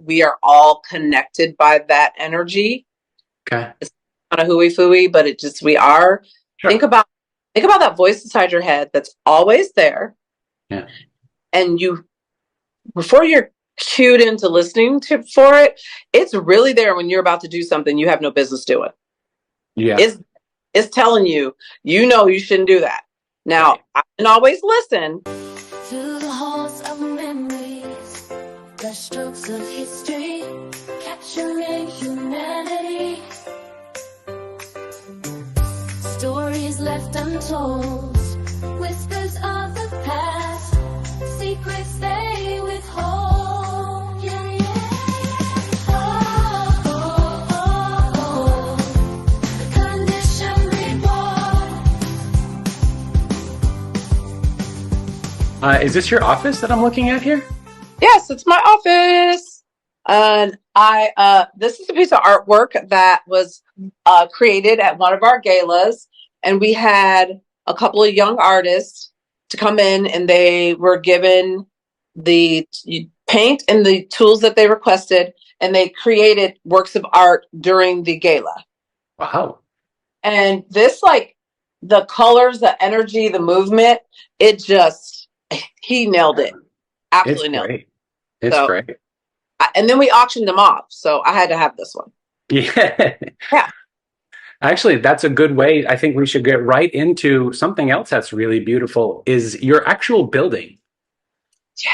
we are all connected by that energy. Okay. It's kind of hooey fooey, but it just we are. Think Sure. about think about that voice inside your head that's always there, Yeah. and you before you're cued into listening to for it, it's really there when you're about to do something you have no business doing. Yeah. It's telling you, you know, you shouldn't do that. Now, Right. I can always listen. Through the halls of memories, the strokes of history, capturing humanity. Stories left untold, whispers of the past, secrets they withhold. Yeah, yeah. Oh, oh, oh, oh. Condition reborn. Is this your office that I'm looking at here? Yes, it's my office. And this is a piece of artwork that was created at one of our galas. And we had a couple of young artists to come in, and they were given the paint and the tools that they requested, and they created works of art during the gala. Wow. And this, like, the colors, the energy, the movement, it just, he nailed it. It's Absolutely nailed it. great. It's So, great. and then we auctioned them off. So I had to have this one. Yeah. Yeah. Actually, that's a good way. I think we should get right into something else that's really beautiful is your actual building.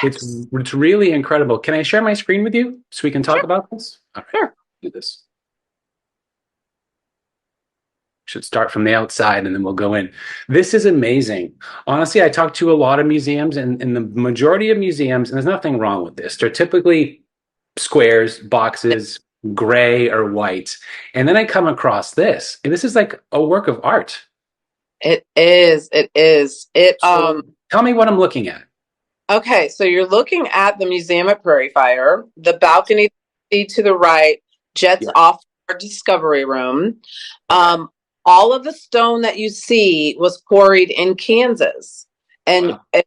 Yes. It's really incredible. Can I share my screen with you so we can talk Sure. about this? All right, Sure. do this. Should start from the outside and then we'll go in. This is amazing. Honestly, I talked to a lot of museums, and in the majority of museums, and there's nothing wrong with this, they're typically squares, boxes, gray or white. And then I come across this, and this is like a work of art. It is. It is. So tell me what I'm looking at. Okay, so you're looking at the museum at Prairie Fire. The balcony to the right jets Yeah. off our discovery room. All of the stone that you see was quarried in Kansas. And Wow. if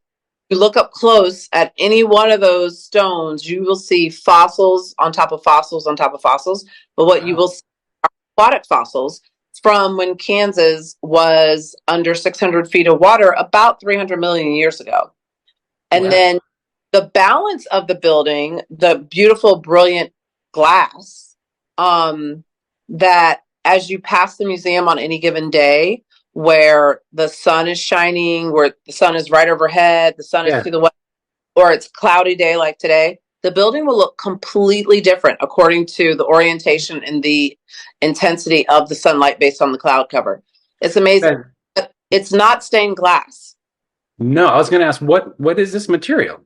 you look up close at any one of those stones, you will see fossils on top of fossils on top of fossils. But what you Wow. will see are aquatic fossils from when Kansas was under 600 feet of water about 300 million years ago. And Wow. then the balance of the building, the beautiful, brilliant glass, that as you pass the museum on any given day, where the sun is shining, where the sun is right overhead, the sun is Yeah. to the west, or it's cloudy day like today, the building will look completely different according to the orientation and the intensity of the sunlight based on the cloud cover. It's amazing. It's not stained glass. No, I was going to ask what is this material?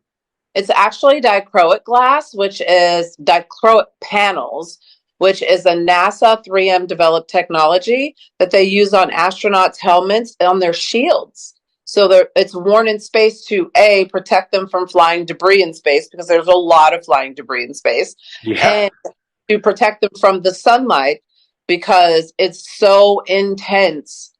It's actually dichroic glass, which is dichroic panels, which is a NASA 3M developed technology that they use on astronauts' helmets on their shields. So it's worn in space to protect them from flying debris in space, because there's a lot of flying debris in space, Yeah. and to protect them from the sunlight, because it's so intense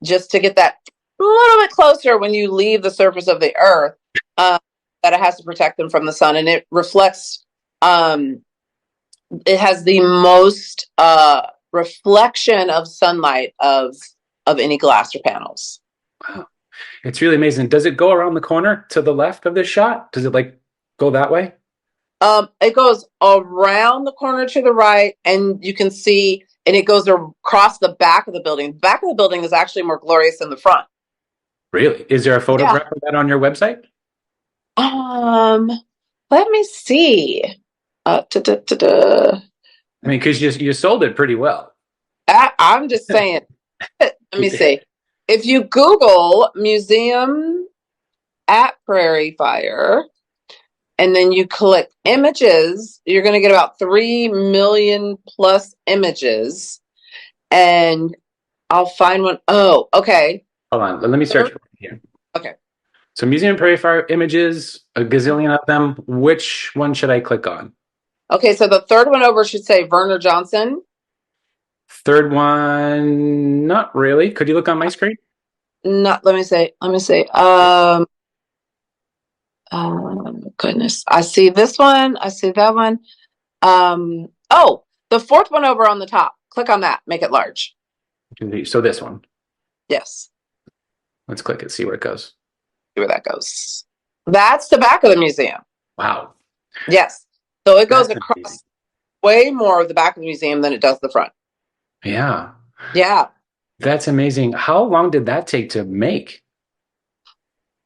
just to get that a little bit closer when you leave the surface of the earth, that it has to protect them from the sun. And it reflects, it has the most reflection of sunlight of any glass or panels. Wow. It's really amazing. Does it go around the corner to the left of this shot? Does it like go that way? It goes around the corner to the right, and you can see, and it goes across the back of the building. The back of the building is actually more glorious than the front. Really? Is there a photograph of that on your website? Let me see. I mean, because you sold it pretty well. I'm just saying. Let me see. If you Google museum at Prairie Fire, and then you click images, you're going to get about 3 million plus images. And I'll find one. Oh, okay. Hold on. Let me search here. Okay. So Museum Prairie Fire images, a gazillion of them. Which one should I click on? Okay, so the third one over should say Werner Johnson. Third one, not really. Could you look on my screen? Not. Let me see. Oh goodness. I see this one. I see that one. Oh, the fourth one over on the top. Click on that. Make it large. So this one. Yes. Let's click it, see where it goes. See where that goes. That's the back of the museum. Wow. Yes. So it goes That's across amazing. way more of the back of the museum than it does the front. Yeah. Yeah. That's amazing. How long did that take to make?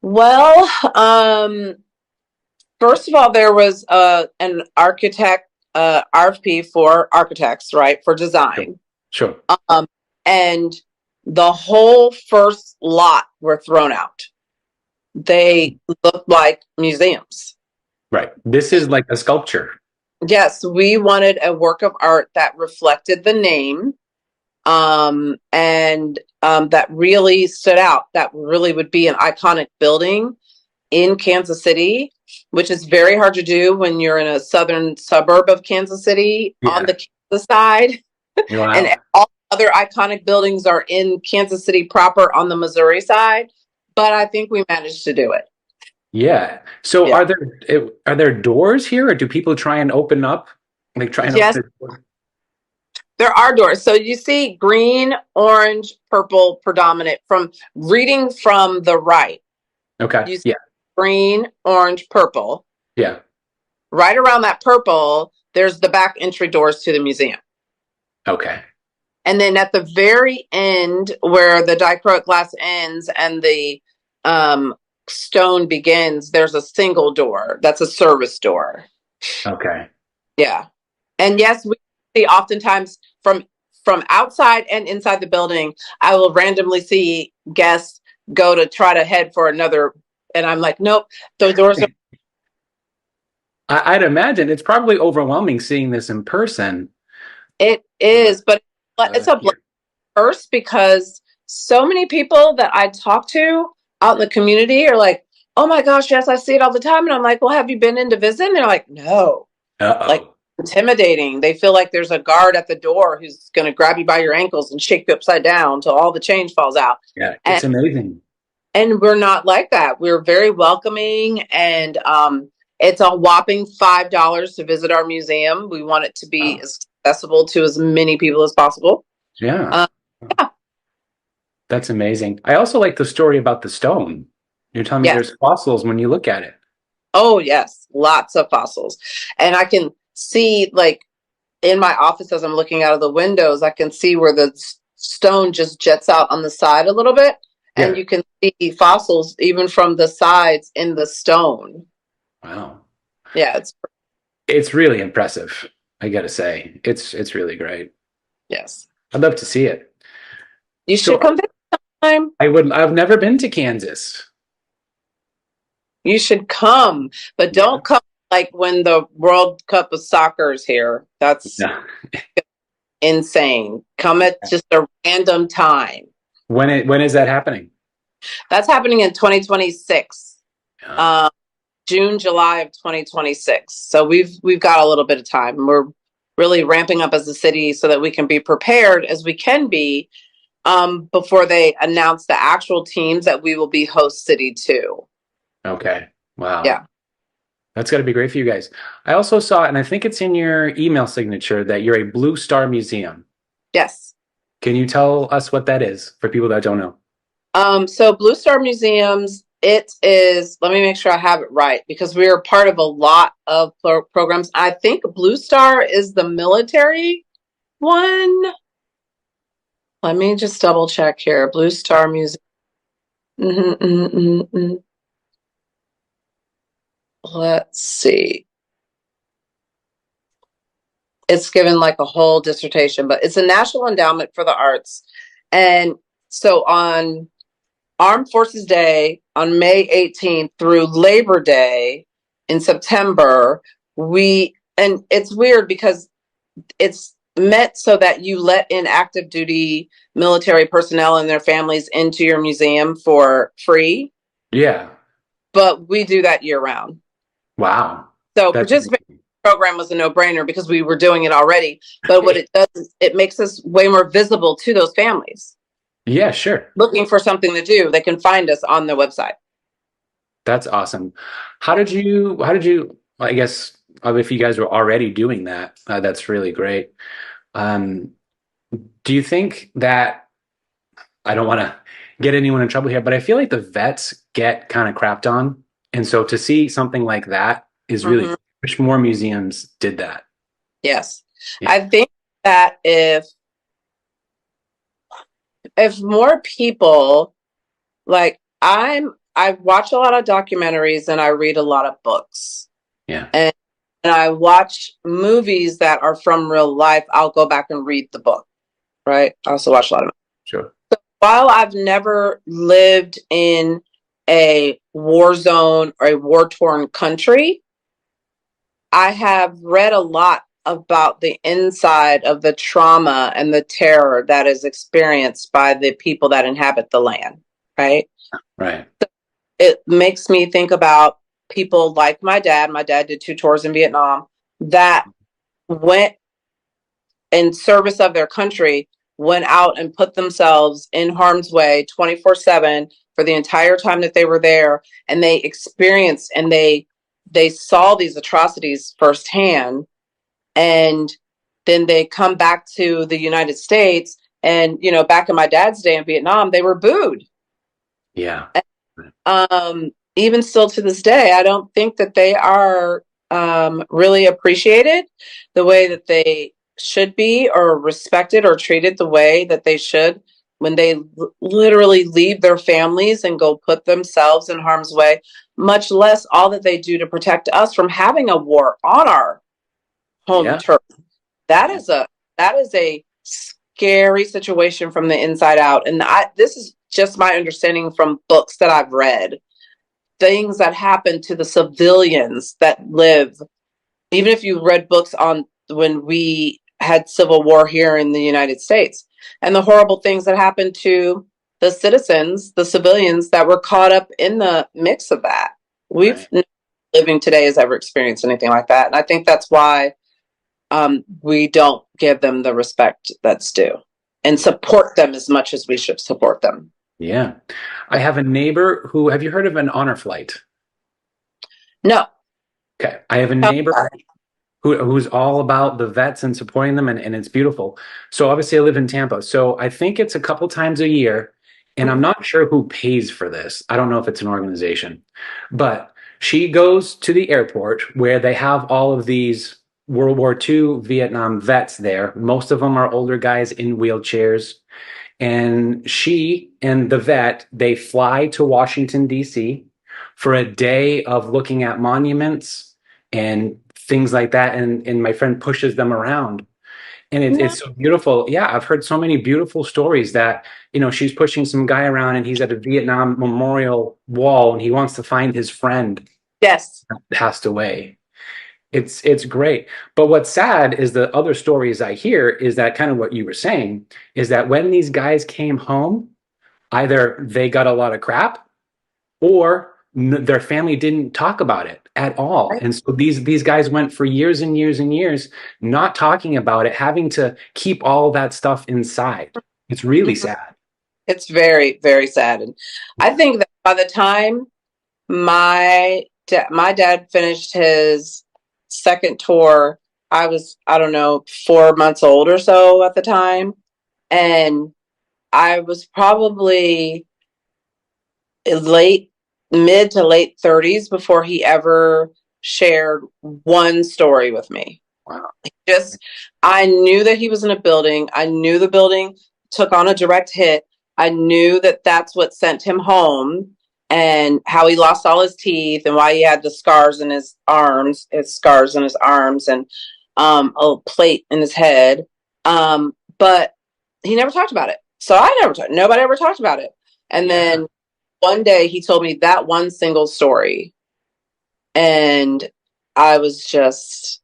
Well, first of all, there was an architect RFP for architects, right, for design. Sure. And the whole first lot were thrown out. They look like museums. Right. This is like a sculpture. Yes, we wanted a work of art that reflected the name, and that really stood out. That really would be an iconic building in Kansas City, which is very hard to do when you're in a southern suburb of Kansas City on the Kansas side. Wow. And all other iconic buildings are in Kansas City proper on the Missouri side. But I think we managed to do it. Yeah. So Yeah. are there doors here, or do people try and open up? Like try and Yes, open the door? there are doors. So you see green, orange, purple predominant from reading from the right. Okay. You see green, orange, purple. Yeah. Right around that purple, there's the back entry doors to the museum. Okay. And then at the very end, where the dichroic glass ends and the stone begins, there's a single door. That's a service door. Okay. Yeah. And yes, we see oftentimes from outside and inside the building, I will randomly see guests go to try to head for another, and I'm like, nope, the doors are. I'd imagine it's probably overwhelming seeing this in person. It is, but it's a curse because so many people that I talk to out in the community are like, oh my gosh, yes, I see it all the time. And I'm like, well, have you been in to visit? And they're like, no. Like, intimidating. They feel like there's a guard at the door who's going to grab you by your ankles and shake you upside down until all the change falls out. Yeah, it's amazing. And we're not like that. We're very welcoming, and it's a whopping $5 to visit our museum. We want it to be as accessible to as many people as possible. Yeah. That's amazing. I also like the story about the stone. You're telling me there's fossils when you look at it. Oh, yes. Lots of fossils. And I can see, like, in my office as I'm looking out of the windows, I can see where the stone just jets out on the side a little bit. And you can see fossils even from the sides in the stone. Wow. Yeah, it's really impressive. I gotta say, it's really great. Yes, I'd love to see it. You should come visit sometime. I've never been to Kansas. You should come, but don't come like when the World Cup of Soccer is here. That's insane. Come at just a random time. When is that happening? That's happening in 2026. June, July of 2026. So we've got a little bit of time. We're really ramping up as a city so that we can be prepared as we can be before they announce the actual teams that we will be host city to. Okay. Wow. Yeah. That's got to be great for you guys. I also saw, and I think it's in your email signature, that you're a Blue Star Museum. Yes. Can you tell us what that is for people that don't know? So Blue Star Museums, it is, let me make sure I have it right, because we are part of a lot of programs. I think Blue Star is the military one. Let me just double check here. Blue Star Museum. Let's see. It's given like a whole dissertation, but it's a National Endowment for the Arts. And so on Armed Forces Day on May 18th through Labor Day in September, and it's weird because it's meant so that you let in active duty military personnel and their families into your museum for free. Yeah. But we do that year round. Wow. So participating in the program was a no-brainer because we were doing it already. But what it does is it makes us way more visible to those families. Yeah, sure. Looking for something to do, they can find us on the website. That's awesome. How did you, I guess, if you guys were already doing that, that's really great. Um, do you think that I don't want to get anyone in trouble here, but I feel like the vets get kind of crapped on. And so to see something like that is really, Mhm. I wish more museums did that. Yes. Yeah. I think that if more people like I watch a lot of documentaries and I read a lot of books. Yeah. And I watch movies that are from real life. I'll go back and read the book, right? I also watch a lot of Sure. while I've never lived in a war zone or a war-torn country, I have read a lot about the inside of the trauma and the terror that is experienced by the people that inhabit the land, right? Right. It makes me think about people like my dad. My dad did 2 tours in Vietnam that went in service of their country, went out and put themselves in harm's way 24/7 for the entire time that they were there, and they experienced and they saw these atrocities firsthand, and then they come back to the United States, and back in my dad's day in Vietnam they were booed. Yeah. Even still to this day, I don't think that they are really appreciated the way that they should be, or respected or treated the way that they should when they literally leave their families and go put themselves in harm's way, much less all that they do to protect us from having a war on our home Yeah. turf. That Yeah. is a scary situation from the inside out. And this is just my understanding from books that I've read. Things that happen to the civilians that live, even if you read books on when we had civil war here in the United States, and the horrible things that happened to the citizens, the civilians that were caught up in the mix of that. We've Right. living today has ever experienced anything like that. And I think that's why we don't give them the respect that's due and Yeah. support them as much as we should support them. Yeah. I have a neighbor who, have you heard of an honor flight? No. Okay. I have a neighbor who's all about the vets and supporting them, and it's beautiful. So obviously I live in Tampa. So I think it's a couple times a year, and I'm not sure who pays for this. I don't know if it's an organization, but she goes to the airport where they have all of these World War II Vietnam vets there. Most of them are older guys in wheelchairs. And she and the vet, they fly to Washington, D.C. for a day of looking at monuments and things like that. And my friend pushes them around. And No. it's so beautiful. Yeah, I've heard so many beautiful stories that, she's pushing some guy around and he's at a Vietnam memorial wall and he wants to find his friend Yes. that passed away. It's great. But what's sad is the other stories I hear is that kind of what you were saying is that when these guys came home, either they got a lot of crap or their family didn't talk about it at all. Right. And so these guys went for years and years and years not talking about it, having to keep all that stuff inside. It's really Mhm. sad. It's very, very sad. And I think that by the time my dad finished his second tour, I don't know, 4 months old or so at the time. And I was probably late, mid to late 30s before he ever shared one story with me. Wow. Just, I knew that he was in a building. I knew the building took on a direct hit. I knew that that's what sent him home, and how he lost all his teeth and why he had the scars in his arms, and a plate in his head. But he never talked about it. So nobody ever talked about it. And Yeah. then one day he told me that one single story. And I was just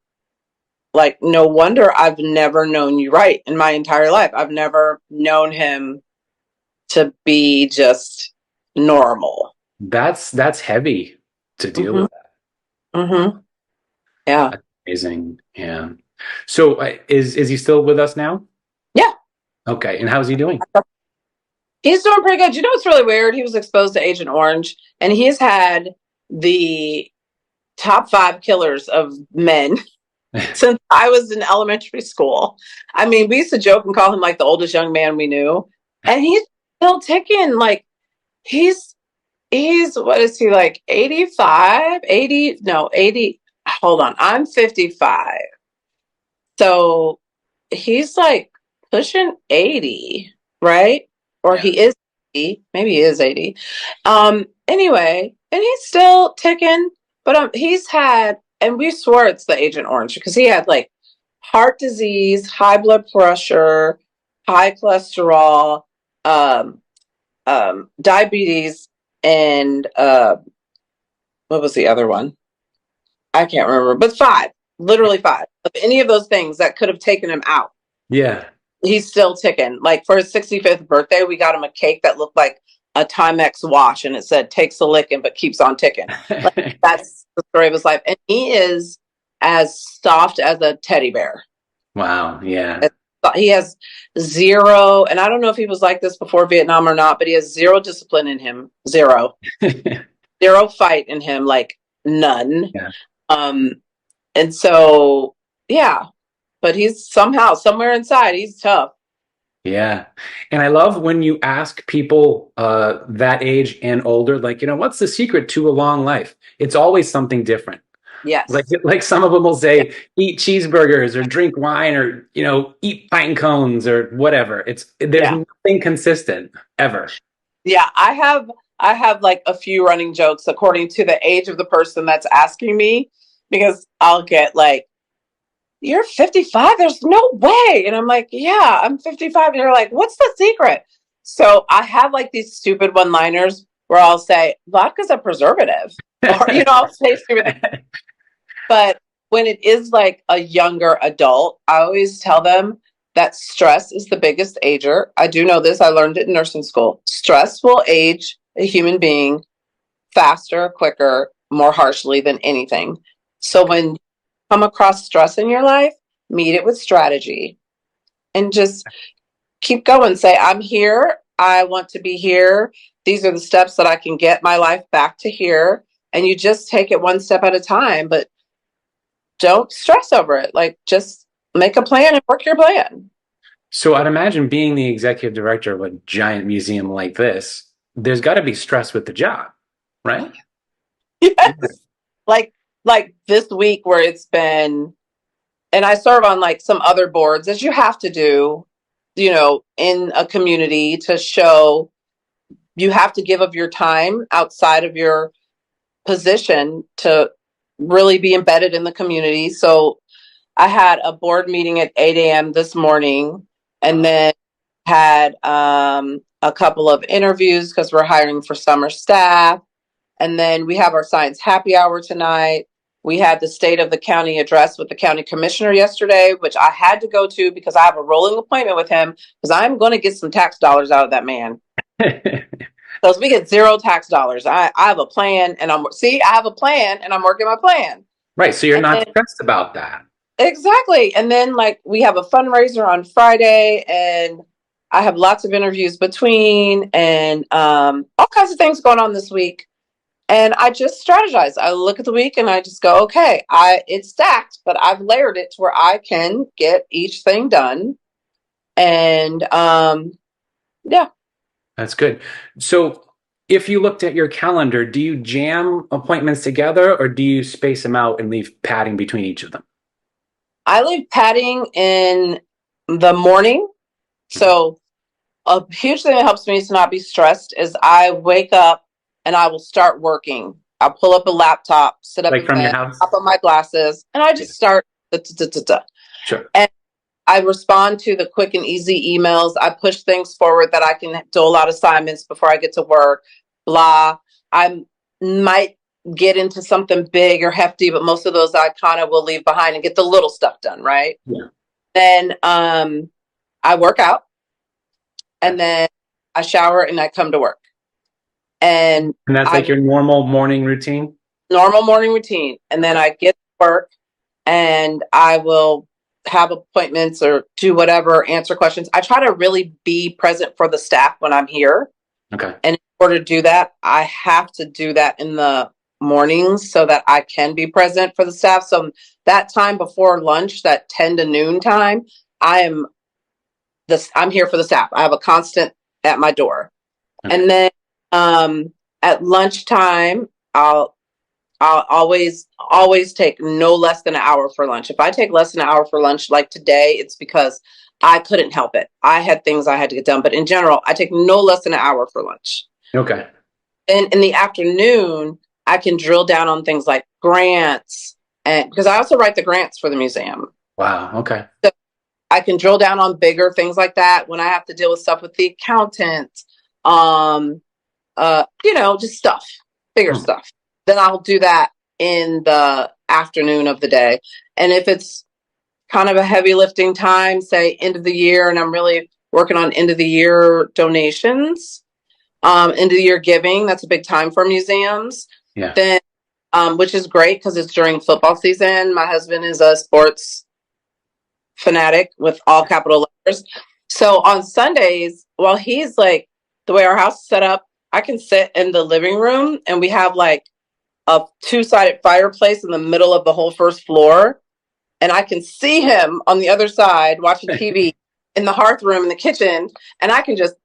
like, no wonder I've never known you right in my entire life. I've never known him to be just normal. That's heavy to deal Mm-hmm. with. Mm-hmm. Yeah. That's amazing. Yeah. So is he still with us now? Yeah. Okay. And how's he doing? He's doing pretty good. You know what's really weird? He was exposed to Agent Orange, and he's had the top 5 killers of men since I was in elementary school. I mean, we used to joke and call him like the oldest young man we knew. And he's still ticking. Like he's what is he, like 85, 80? No, 80. Hold on. I'm 55. So he's like pushing 80, right? Or Yeah. he is 80. Maybe he is 80. Anyway, and he's still ticking, but he's had, and we swore it's the Agent Orange because he had like heart disease, high blood pressure, high cholesterol, um, diabetes, and what was the other one? I can't remember, but 5, literally 5 of any of those things that could have taken him out. Yeah. He's still ticking. Like for his 65th birthday, we got him a cake that looked like a Timex watch, and it said "takes a licking but keeps on ticking." Like, that's the story of his life, and he is as soft as a teddy bear. Wow. Yeah. He has zero, and I don't know if he was like this before Vietnam or not, but he has zero discipline in him. Zero fight in him, like none. Yeah. And so, yeah, but he's somehow, somewhere inside, he's tough. Yeah. And I love when you ask people that age and older, like, what's the secret to a long life? It's always something different. Yes. Like some of them will say, eat cheeseburgers or drink wine or, eat pine cones or whatever. There's nothing consistent ever. Yeah. I have like a few running jokes according to the age of the person that's asking me, because I'll get like, "You're 55? There's no way." And I'm like, "Yeah, I'm 55. And you're like, "What's the secret?" So I have like these stupid one-liners where I'll say, "Vodka's a preservative." Or, I'll say stupid things. But when it is like a younger adult, I always tell them that stress is the biggest ager. I do know this. I learned it in nursing school. Stress will age a human being faster, quicker, more harshly than anything. So when you come across stress in your life, meet it with strategy and just keep going. Say, "I'm here. I want to be here. These are the steps that I can get my life back to here." And you just take it one step at a time, but don't stress over it. Like, just make a plan and work your plan. So I'd imagine being the executive director of a giant museum like this, there's got to be stress with the job, right? Yes. Like this week where it's been, and I serve on like some other boards, as you have to do, in a community to show you have to give of your time outside of your position to really be embedded in the community. So I had a board meeting at 8 a.m. this morning, and then had a couple of interviews because we're hiring for summer staff. And then we have our science happy hour tonight. We had the state of the county address with the county commissioner yesterday, which I had to go to because I have a rolling appointment with him because I'm going to get some tax dollars out of that man. Because we get zero tax dollars. I have a plan, and I have a plan and I'm working my plan. Right. So you're not stressed about that. Exactly. And then like we have a fundraiser on Friday, and I have lots of interviews between, and all kinds of things going on this week. And I just strategize. I look at the week and I just go, okay, it's stacked, but I've layered it to where I can get each thing done. And yeah. That's good. So if you looked at your calendar, do you jam appointments together or do you space them out and leave padding between each of them? I leave padding in the morning. So a huge thing that helps me to not be stressed is I wake up and I will start working. I'll pull up a laptop, sit up Like in from your bed, house? pop on my glasses, and I just start. Sure. And I respond to the quick and easy emails. I push things forward that I can dole out assignments before I get to work. Blah. I might get into something big or hefty, but most of those I kind of will leave behind and get the little stuff done, right? Yeah. Then I work out, and then I shower and I come to work. And that's like your normal morning routine? Normal morning routine. And then I get to work and I will have appointments or do whatever, answer questions. I try to really be present for the staff when I'm here. Okay. And in order to do that, I have to do that in the mornings so that I can be present for the staff. So that time before lunch, that 10 to noon time, I'm here for the staff. I have a constant at my door. Okay. And then at lunchtime, I'll always take no less than an hour for lunch. If I take less than an hour for lunch, like today, it's because I couldn't help it. I had things I had to get done. But in general, I take no less than an hour for lunch. Okay. And in the afternoon, I can drill down on things like grants, and because I also write the grants for the museum. Wow. Okay. So I can drill down on bigger things like that when I have to deal with stuff with the accountant, just stuff, bigger stuff. Then I'll do that in the afternoon of the day. And if it's kind of a heavy lifting time, say end of the year, and I'm really working on end of the year donations, end of the year giving, that's a big time for museums. Yeah. Then, which is great because it's during football season. My husband is a sports fanatic with all capital letters. So on Sundays, while he's like, the way our house is set up, I can sit in the living room and we have like a 2-sided fireplace in the middle of the whole first floor. And I can see him on the other side watching TV in the hearth room in the kitchen. And I can just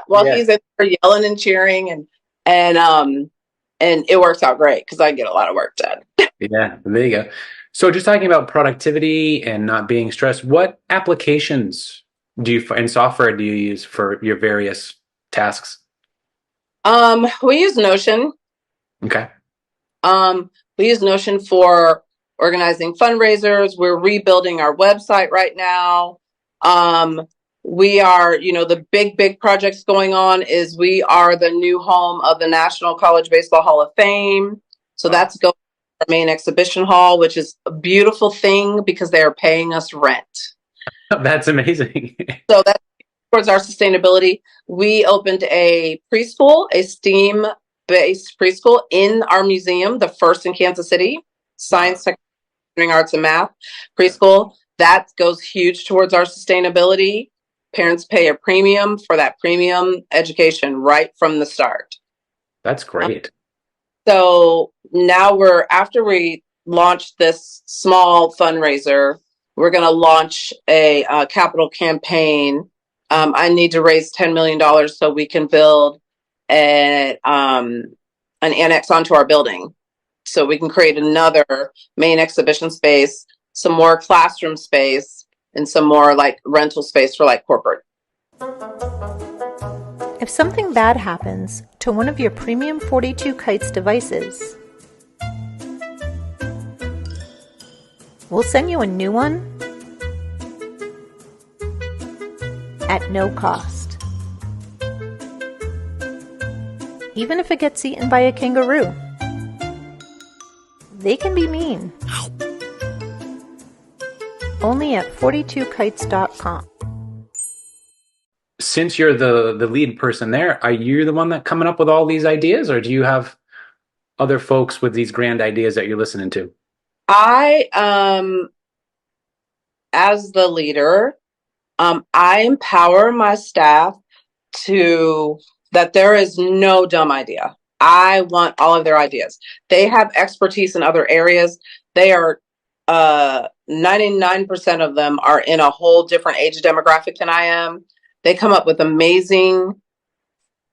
while he's in there yelling and cheering and it works out great because I get a lot of work done. Yeah, there you go. So just talking about productivity and not being stressed, what applications and software do you use for your various tasks? We use Notion. Okay. We use Notion for organizing fundraisers. We're rebuilding our website right now. We are, the big projects going on is we are the new home of the National College Baseball Hall of Fame. So that's going to our main exhibition hall, which is a beautiful thing because they are paying us rent. That's amazing. So that's towards our sustainability. We opened a preschool, a STEAM-based preschool in our museum, the first in Kansas City, science, technology, arts, and math preschool. That goes huge towards our sustainability. Parents pay a premium for that premium education right from the start. That's great. So now after we launch this small fundraiser, we're going to launch a capital campaign. I need to raise $10 million so we can build an annex onto our building. So we can create another main exhibition space, some more classroom space, and some more like rental space for like corporate. If something bad happens to one of your premium 42 Kites devices, we'll send you a new one at no cost. Even if it gets eaten by a kangaroo. They can be mean. Only at 42kites.com. Since you're the lead person there, are you the one that coming up with all these ideas, or do you have other folks with these grand ideas that you're listening to? I, as the leader, I empower my staff that there is no dumb idea. I want all of their ideas. They have expertise in other areas. They are 99% of them are in a whole different age demographic than I am. They come up with amazing,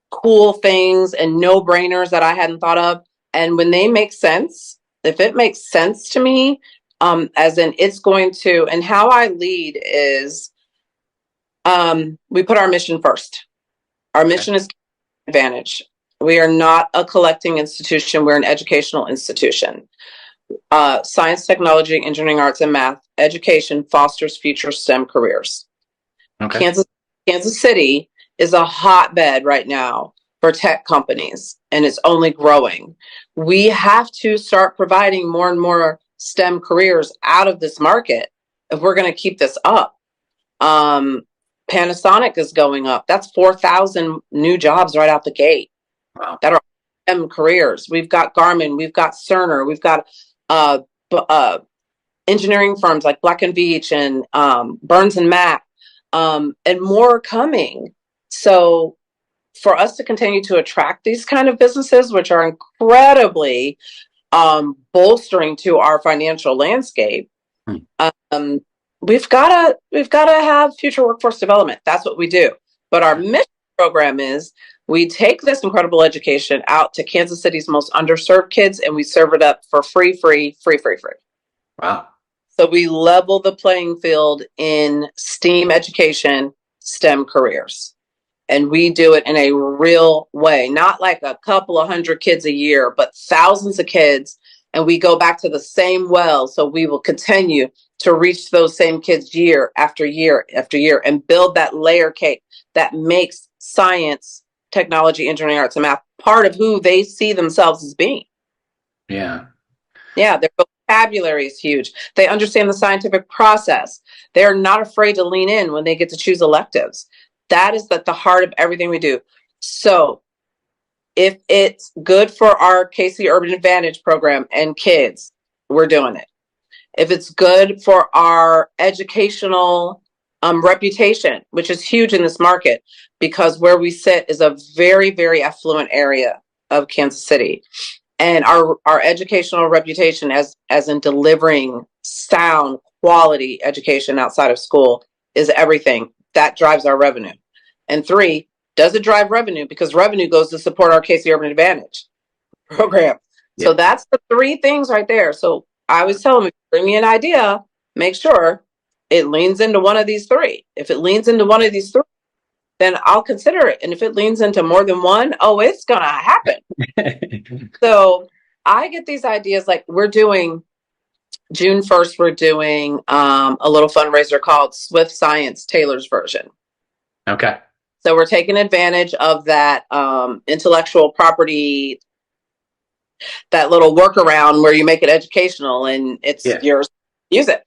cool things and no-brainers that I hadn't thought of. And when they make sense, if it makes sense to me, as in it's going to, and how I lead is we put our mission first. Our mission is advantage. We are not a collecting institution. We're an educational institution. Science, technology, engineering, arts, and math education fosters future STEM careers. Okay. Kansas City is a hotbed right now for tech companies, and it's only growing. We have to start providing more and more STEM careers out of this market if we're going to keep this up. Panasonic is going up. That's 4,000 new jobs right out the gate. Wow. That are STEM careers. We've got Garmin, we've got Cerner, we've got engineering firms like Black and Veatch and Burns and Mac, and more coming. So for us to continue to attract these kind of businesses, which are incredibly bolstering to our financial landscape, um, we've gotta have future workforce development. That's what we do. But our mission program is we take this incredible education out to Kansas City's most underserved kids, and we serve it up for free. Wow. So we level the playing field in STEAM education, STEM careers. And we do it in a real way, not like a couple of hundred kids a year, but thousands of kids. And we go back to the same well. So we will continue to reach those same kids year after year after year and build that layer cake that makes science, technology, engineering, arts, and math part of who they see themselves as being. Yeah. Yeah, their vocabulary is huge. They understand the scientific process. They're not afraid to lean in when they get to choose electives. That is at the heart of everything we do. So if it's good for our KC Urban Advantage program and kids, we're doing it. If it's good for our educational reputation, which is huge in this market, because where we sit is a very, very affluent area of Kansas City. And our educational reputation as in delivering sound quality education outside of school is everything. That drives our revenue. And 3, does it drive revenue? Because revenue goes to support our KC Urban Advantage program. Yeah. So that's the 3 things right there. So I always tell them, bring me an idea, make sure it leans into one of these 3. If it leans into one of these 3, then I'll consider it. And if it leans into more than one, oh, it's going to happen. So I get these ideas, like we're doing June 1st, we're doing a little fundraiser called Swift Science Taylor's version. Okay. So we're taking advantage of that intellectual property, that little workaround where you make it educational and it's yours. Use it.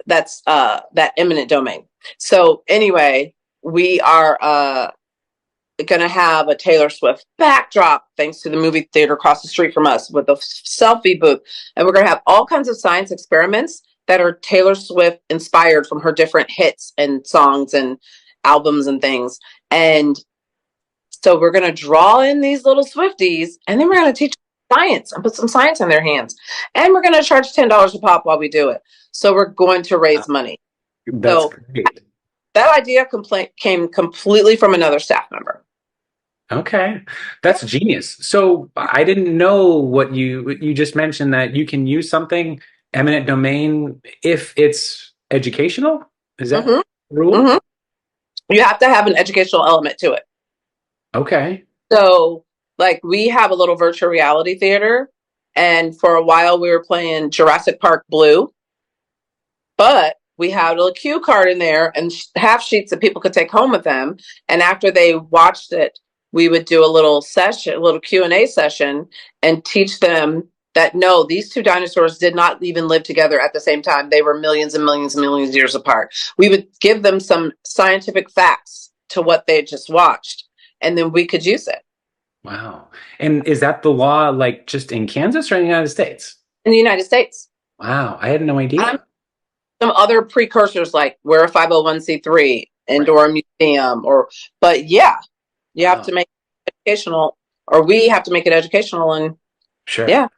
That's that eminent domain. So anyway, we are going to have a Taylor Swift backdrop, thanks to the movie theater across the street from us, with a selfie booth. And we're going to have all kinds of science experiments that are Taylor Swift inspired from her different hits and songs and albums and things. And so we're going to draw in these little Swifties, and then we're going to teach science and put some science in their hands. And we're going to charge $10 a pop while we do it. So we're going to raise money. That's great. That idea came completely from another staff member. Okay, that's genius. So I didn't know what you just mentioned, that you can use something eminent domain if it's educational. Is that the rule? Mm-hmm. You have to have an educational element to it. Okay. So, like, we have a little virtual reality theater, and for a while we were playing Jurassic Park Blue, but we had a cue card in there and half sheets that people could take home with them. And after they watched it, we would do a little session, a little Q&A session, and teach them that no, these 2 dinosaurs did not even live together at the same time. They were millions and millions and millions of years apart. We would give them some scientific facts to what they had just watched, and then we could use it. Wow. And is that the law, like, just in Kansas or in the United States? In the United States. Wow, I had no idea. Some other precursors, like we're a 501c3 indoor museum, but yeah, you have to make it educational, or we have to make it educational. And sure. Yeah.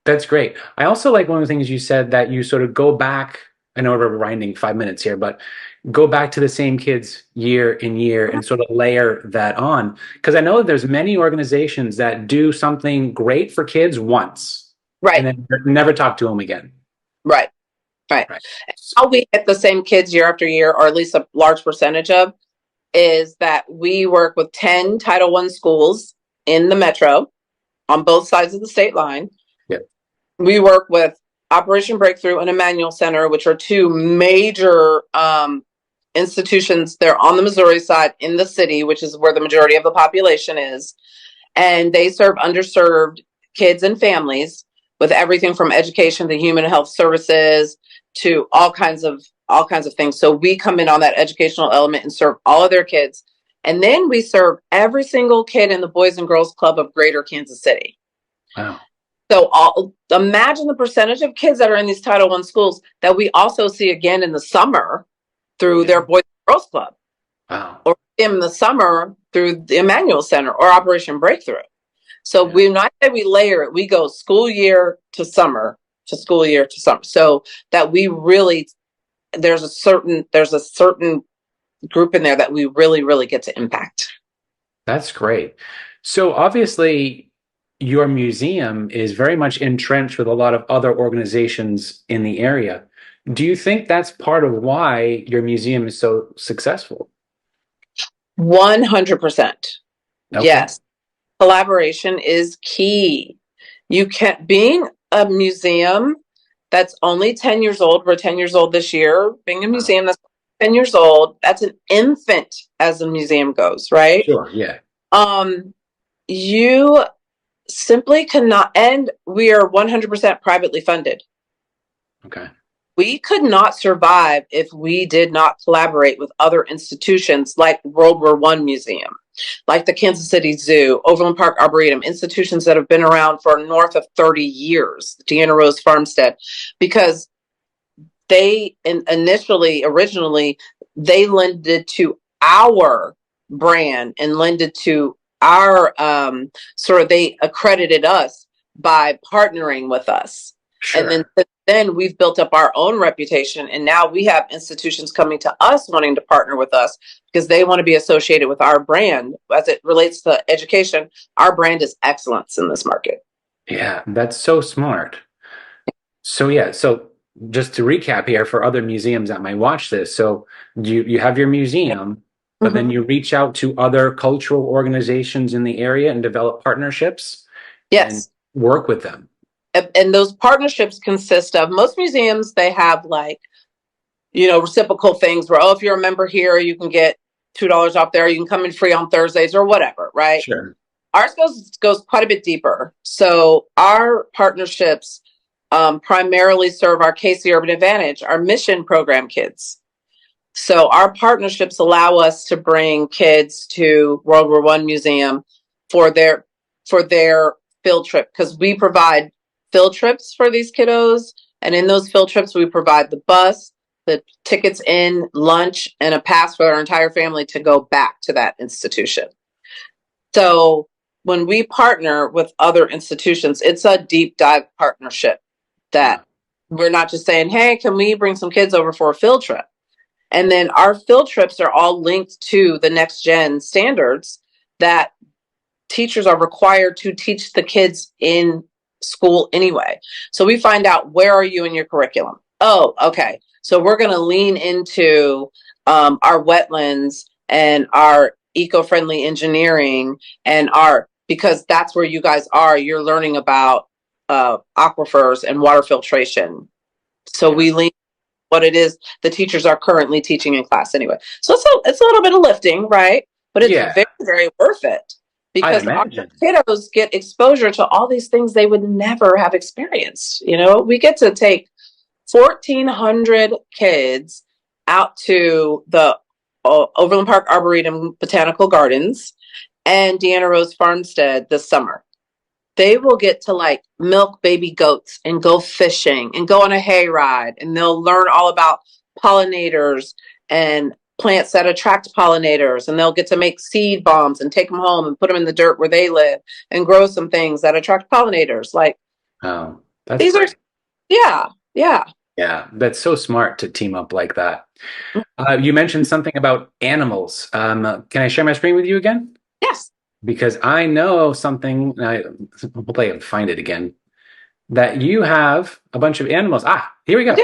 That's great. I also like one of the things you said, that you sort of go back. I know we're winding 5 minutes here, but go back to the same kids year in year and sort of layer that on. Because I know that there's many organizations that do something great for kids once, right, and then never talk to them again. Right. How we get the same kids year after year, or at least a large percentage of, is that we work with 10 Title I schools in the metro on both sides of the state line. Yep. We work with Operation Breakthrough and Emmanuel Center, which are 2 major institutions. They're on the Missouri side in the city, which is where the majority of the population is. And they serve underserved kids and families with everything from education to human health services to all kinds of things. So we come in on that educational element and serve all of their kids. And then we serve every single kid in the Boys and Girls Club of Greater Kansas City. Wow. So imagine the percentage of kids that are in these Title I schools that we also see again in the summer through their Boys and Girls Club. Wow. Or in the summer through the Emmanuel Center or Operation Breakthrough. So we not that we layer it, we go school year to summer to school year to summer. So that we really there's a certain group in there that we really, really get to impact. That's great. So obviously, your museum is very much entrenched with a lot of other organizations in the area. Do you think that's part of why your museum is so successful? 100%. Okay. Yes. Collaboration is key. You can't, being a museum that's only 10 years old, we're 10 years old this year, being a museum that's 10 years old, that's an infant as a museum goes, right? Sure, yeah. You simply cannot, and we are 100% privately funded. Okay. We could not survive if we did not collaborate with other institutions like World War I Museum, like the Kansas City Zoo, Overland Park Arboretum, institutions that have been around for north of 30 years, Deanna Rose Farmstead, because they originally, they lended to our brand and lended to our, they accredited us by partnering with us. Sure. And then we've built up our own reputation, and now we have institutions coming to us wanting to partner with us because they want to be associated with our brand. As it relates to education, our brand is excellence in this market. Yeah, that's so smart. So yeah, so just to recap here for other museums that might watch this. So you have your museum, but then you reach out to other cultural organizations in the area and develop partnerships. Yes. And work with them. And those partnerships consist of, most museums, they have like, reciprocal things where, if you're a member here, you can get $2 off there. You can come in free on Thursdays or whatever, right? Sure. Ours goes quite a bit deeper. So our partnerships primarily serve our Casey Urban Advantage, our mission program kids. So our partnerships allow us to bring kids to World War I Museum for their field trip, because we provide field trips for these kiddos. And in those field trips, we provide the bus, the tickets in, lunch, and a pass for our entire family to go back to that institution. So when we partner with other institutions, it's a deep dive partnership that we're not just saying, hey, can we bring some kids over for a field trip? And then our field trips are all linked to the next gen standards that teachers are required to teach the kids in school anyway. So we find out, where are you in your curriculum? Oh, okay. So we're going to lean into our wetlands and our eco-friendly engineering and because that's where you guys are. You're learning about aquifers and water filtration. So we lean what it is the teachers are currently teaching in class anyway. So it's a little bit of lifting, right? But it's very, very worth it. Because our kiddos get exposure to all these things they would never have experienced. We get to take 1,400 kids out to the Overland Park Arboretum Botanical Gardens and Deanna Rose Farmstead this summer. They will get to milk baby goats and go fishing and go on a hay ride, and they'll learn all about pollinators and plants that attract pollinators, and they'll get to make seed bombs and take them home and put them in the dirt where they live and grow some things that attract pollinators. That's great. Yeah, that's so smart to team up like that. You mentioned something about animals. Can I share my screen with you again? Yes. Because I know something. Hopefully I can find it again. That you have a bunch of animals. Here we go.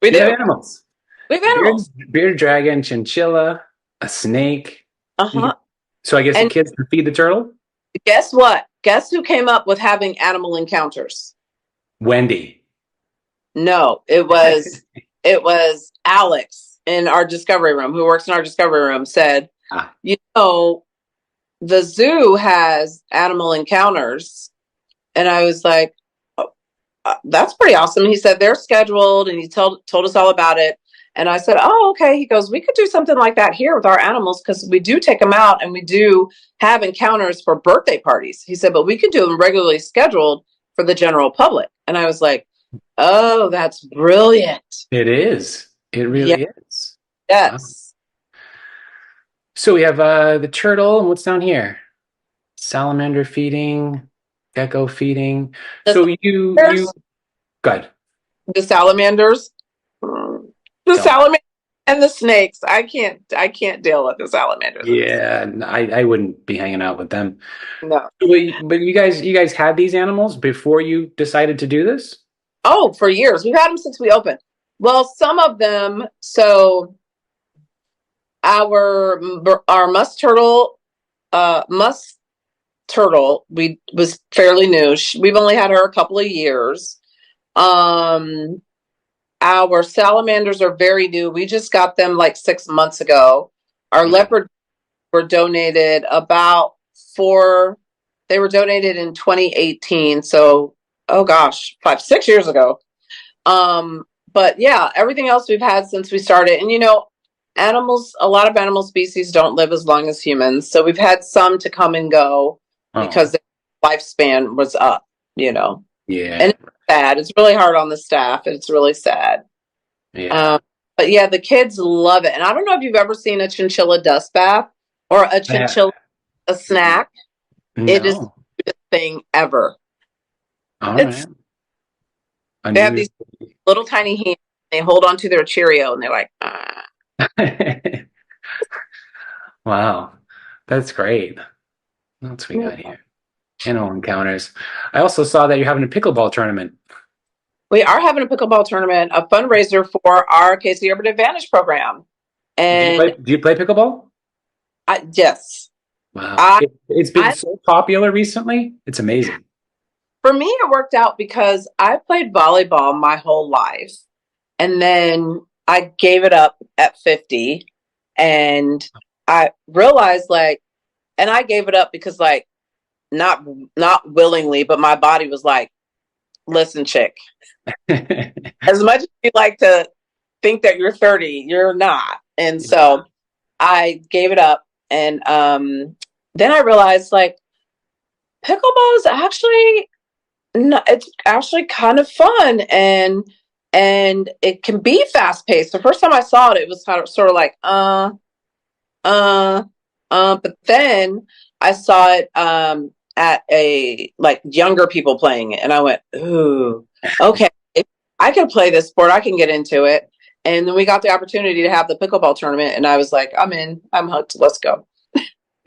We do. Have animals. We have animals. Bearded dragon, chinchilla, a snake. So I guess the kids can feed the turtle? Guess what? Guess who came up with having animal encounters? Wendy. No, it was Alex in our discovery room, who works in our discovery room, said, the zoo has animal encounters. And I was like, that's pretty awesome. He said they're scheduled, and he told us all about it. And I said, oh, okay. He goes, we could do something like that here with our animals, because we do take them out and we do have encounters for birthday parties. He said, but we could do them regularly scheduled for the general public. And I was like, oh, that's brilliant. It is. It really is. Yes. So we have the turtle, and what's down here? Salamander feeding, gecko feeding. The So you salamanders, good. the salamanders, mm, the Don't. salamander and the snakes. I can't deal with the salamanders. Yeah, I wouldn't be hanging out with them. No. But you guys had these animals before you decided to do this? Oh, for years. We've had them since we opened. Well, some of them. So our musk turtle, we was fairly new. We've only had her a couple of years. Um, our salamanders are very new. We just got them like 6 months ago. Our Okay. leopard were donated about four. They were donated in 2018. So, oh gosh, 5, 6 years ago. But yeah, everything else we've had since we started. And animals, a lot of animal species don't live as long as humans. So we've had some to come and go because Oh, their lifespan was up, you know. And yeah, it's sad. It's really hard on the staff. It's really sad. yeah. Um, but yeah, the kids love it. And I don't know if you've ever seen a chinchilla dust bath or a I- chinchilla a snack. It is no. the cutest thing ever. All right. It's They have these Unusual. little tiny hands. They hold onto their Cheerio and they're like, ah. Wow. That's great. What else we got here? Animal encounters. I also saw that you're having a pickleball tournament. We are having a pickleball tournament, a fundraiser for our Casey Urban Advantage program. Do you play And do you play pickleball? yes, Wow. I, It's been I, so popular recently. It's amazing. for me, it worked out because I played volleyball my whole life. And then I gave it up at 50. And I realized and I gave it up because not willingly, but my body was like, listen, chick, as much as you like to think that you're 30, you're not. And so I gave it up. And then I realized pickleball is actually no, it's actually kind of fun and it can be fast paced. The first time I saw it, it was kind of sort of like uh but then I saw it at a like younger people playing it and I went, ooh, okay, I can play this sport, I can get into it. And then we got the opportunity to have the pickleball tournament and I was like, I'm in, I'm hooked, let's go.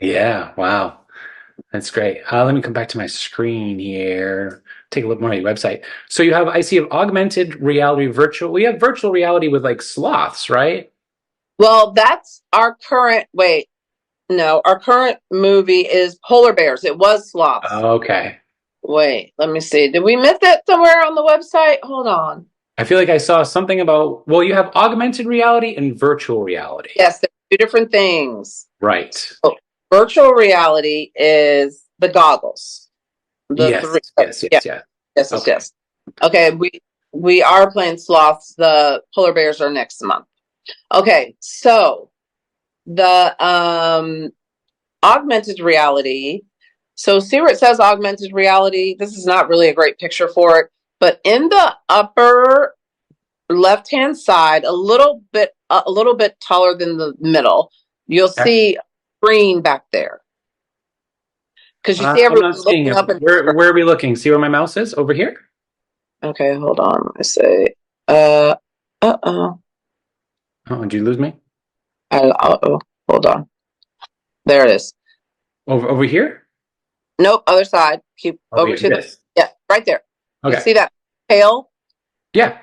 Yeah, wow. That's great. Let me come back to my screen here. Take a look more at your website. So you have, I see, augmented reality, virtual. We have virtual reality with like sloths, right? Well, that's our current wait. No, our current movie is polar bears. It was sloths. Okay. Wait, let me see. Did we miss that somewhere on the website? Hold on. I feel like I saw something about, well, you have augmented reality and virtual reality. Yes, they're two different things. Right. So, virtual reality is the goggles. The Yes, three. yes, Yeah, yes, yeah. yes, yes, Okay. yes. Okay, we are playing sloths. The polar bears are next month. Okay, so the augmented reality. So see where it says augmented reality? This is not really a great picture for it, but in the upper left-hand side, a little bit taller than the middle, you'll Okay. see a screen back there. Because you see I'm everyone not seeing looking it. up at the screen. Where are we looking? See where my mouse is? Over here? Okay, hold on. I say, uh, uh-oh. Oh, did you lose me? Uh-oh. Hold on. There it is. Over here? Nope, other side. Keep Over over here. to the, This. yeah, right there. You Okay. see that tail? Yeah.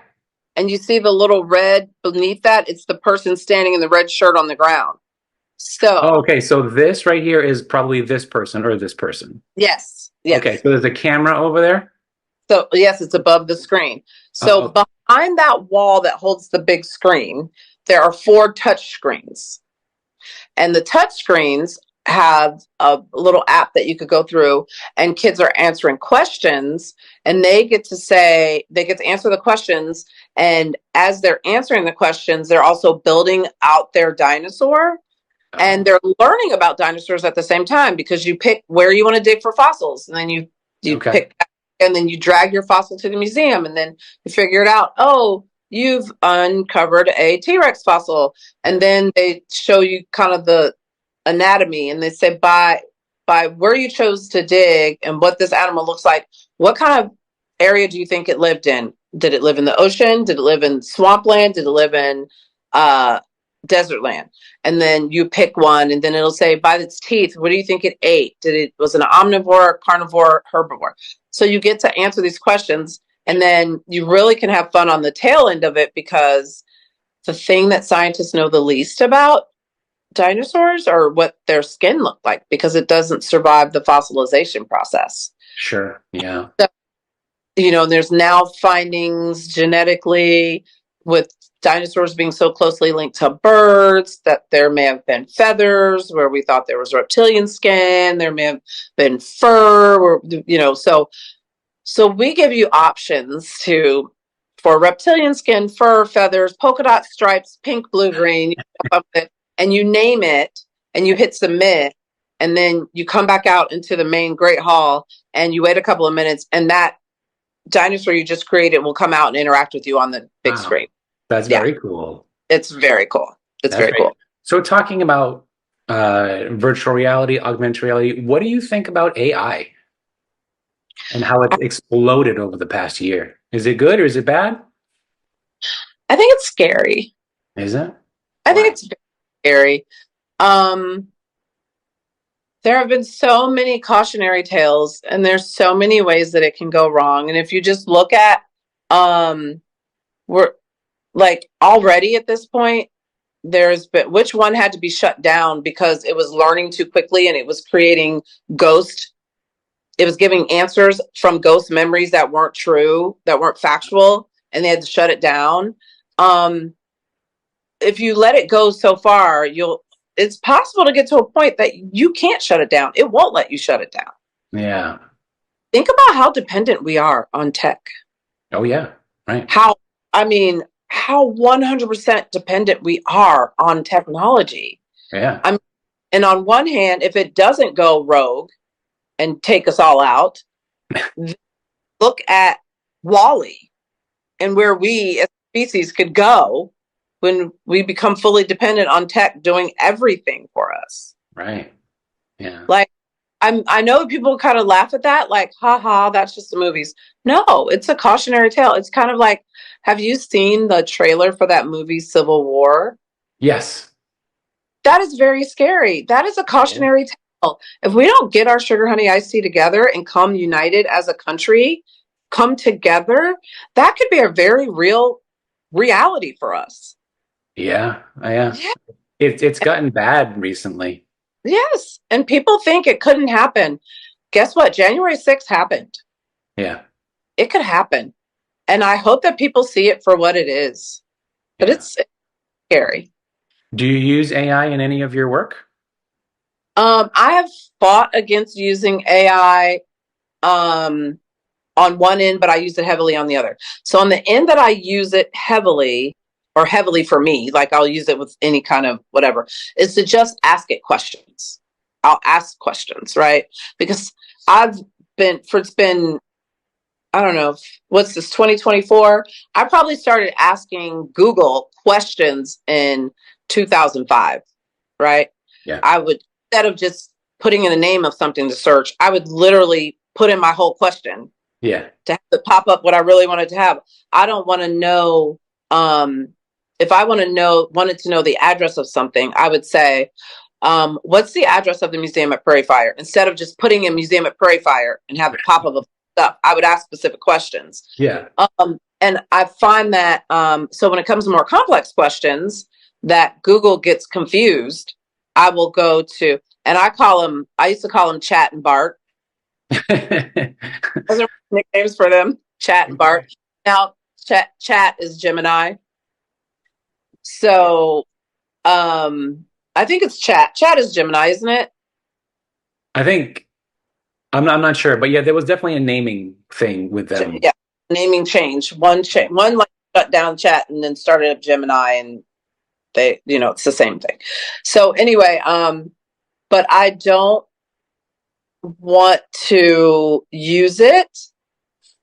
And you see the little red beneath that? It's the person standing in the red shirt on the ground. Oh, So, okay. So this right here is probably this person or this person. yes, Okay. yes. So there's a camera over there. So, yes, it's above the screen. So, Oh, behind that wall that holds the big screen, there are 4 touch screens. And the touch screens have a little app that you could go through, and kids are answering questions, and they get to answer the questions. And as they're answering the questions, they're also building out their dinosaur. And oh, they're learning about dinosaurs at the same time because you pick where you want to dig for fossils, and then you okay. pick, and then you drag your fossil to the museum, and then you figure it out. Oh, you've uncovered a T-Rex fossil, and then they show you kind of anatomy, and they say by where you chose to dig and what this animal looks like, what kind of area do you think it lived in? Did it live in the ocean? Did it live in swampland? Did it live in desert land? And then you pick one, and then it'll say by its teeth, what do you think it ate? Was it an omnivore, carnivore, herbivore? So you get to answer these questions, and then you really can have fun on the tail end of it, because the thing that scientists know the least about dinosaurs are what their skin looked like, because it doesn't survive the fossilization process. Sure. Yeah. So, there's now findings genetically with dinosaurs being so closely linked to birds that there may have been feathers where we thought there was reptilian skin. There may have been fur, or, so we give you options for reptilian skin, fur, feathers, polka dot stripes, pink, blue, green, and you name it, and you hit submit, and then you come back out into the main Great Hall, and you wait a couple of minutes, and that dinosaur you just created will come out and interact with you on the big screen. That's very cool. It's very cool. It's very cool. So talking about virtual reality, augmented reality, what do you think about AI and how it's exploded over the past year? Is it good or is it bad? I think it's scary. Is it? I think it's very scary. There have been so many cautionary tales, and there's so many ways that it can go wrong. And if you just look at, we're like already at this point, there's been, which one had to be shut down because it was learning too quickly and it was creating it was giving answers from ghost memories that weren't true, that weren't factual, and they had to shut it down. If you let it go so far, it's possible to get to a point that you can't shut it down. It won't let you shut it down. Yeah. Think about how dependent we are on tech. Oh, yeah. Right. How 100% dependent we are on technology. Yeah. And on one hand, if it doesn't go rogue and take us all out, look at Wall-E and where we as a species could go when we become fully dependent on tech doing everything for us. Right. Yeah. Like, I know people kind of laugh at that, like, haha, that's just the movies. No, it's a cautionary tale. It's kind of like, have you seen the trailer for that movie Civil War? Yes. That is very scary. That is a cautionary tale. If we don't get our sugar honey iced tea together and come united as a country, come together, that could be a very real reality for us. Yeah. Yeah. It's gotten bad recently. Yes. And people think it couldn't happen. Guess what? January 6th happened. Yeah. It could happen. And I hope that people see it for what it is. But it's scary. Do you use AI in any of your work? I have fought against using AI on one end, but I use it heavily on the other. So on the end that I use it heavily, or heavily for me, like I'll use it with any kind of whatever, is to just ask it questions. I'll ask questions, right? Because it's been, I don't know, what's this, 2024? I probably started asking Google questions in 2005, right? Yeah. I would, instead of just putting in the name of something to search, I would literally put in my whole question. Yeah. To have it pop up what I really wanted to have. I don't want to know, if I wanted to know the address of something, I would say, what's the address of the museum at Prairie Fire? Instead of just putting in museum at Prairie Fire and have it pop up of stuff, I would ask specific questions. Yeah. And I find that, so when it comes to more complex questions that Google gets confused, I will go to, and I used to call them Chat and Bart. Those are nicknames for them, Chat and Bart. Now, Chat is Gemini. So, I think it's Chat. Chat is Gemini, isn't it? I think I'm not sure, but yeah, there was definitely a naming thing with them. Yeah, naming change. One like shut down Chat and then started up Gemini, and they, it's the same thing. So anyway, but I don't want to use it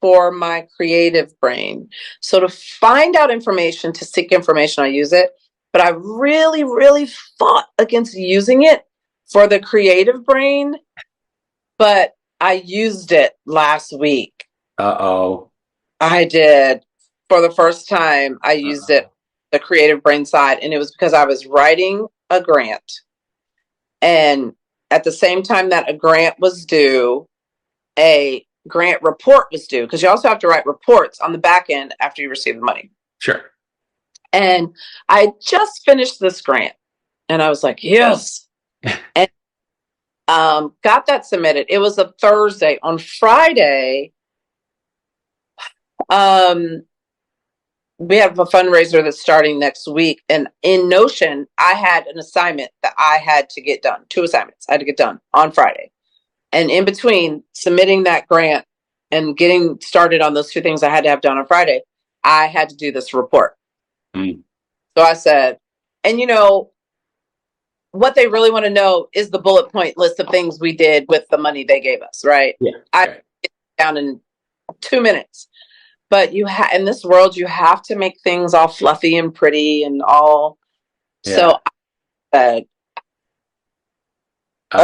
for my creative brain. So to find out information, to seek information, I use it. But I really, really fought against using it for the creative brain, but I used it last week. Uh-oh. I did. For the first time, I used it, the creative brain side, and it was because I was writing a grant. And at the same time that a grant was due, a grant report was due, because you also have to write reports on the back end after you receive the money. Sure. And I just finished this grant, and I was like, yes. And got that submitted. It was a Thursday. On Friday, we have a fundraiser that's starting next week. And in Notion, I had an assignment that I had to get done. 2 assignments I had to get done on Friday. And in between submitting that grant and getting started on those 2 things I had to have done on Friday, I had to do this report. Mm. So I said, and you know, what they really want to know is the bullet point list of things we did with the money they gave us, right? Yeah. I get it down in 2 minutes. But in this world, you have to make things all fluffy and pretty and all. Yeah. So I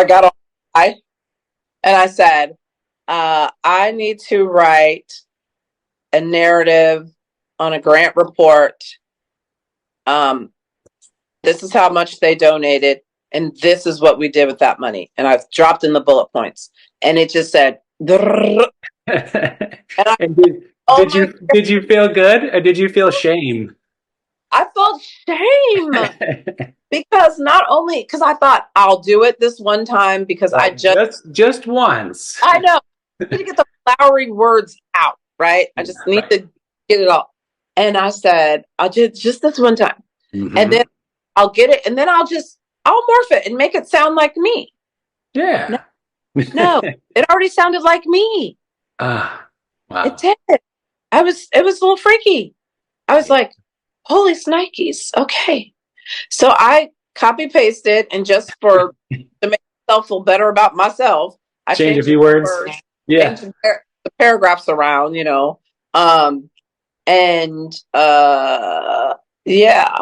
got on, and I said, I need to write a narrative on a grant report. This is how much they donated, and this is what we did with that money. And I dropped in the bullet points, and it just said, and did you feel good, or did you feel shame? I felt shame because not only because I thought I'll do it this one time because I just once. I know I need to get the flowery words out, right? I just need to get it all. And I said, I'll just this one time. Mm-hmm. And then I'll get it, and then I'll morph it and make it sound like me. Yeah. No, it already sounded like me. Wow. It did. It was a little freaky. I was like, holy snikes. Okay. So I copy pasted, and just to make myself feel better about myself, I changed a few words. Yeah. Changed the paragraphs around, you know. Yeah.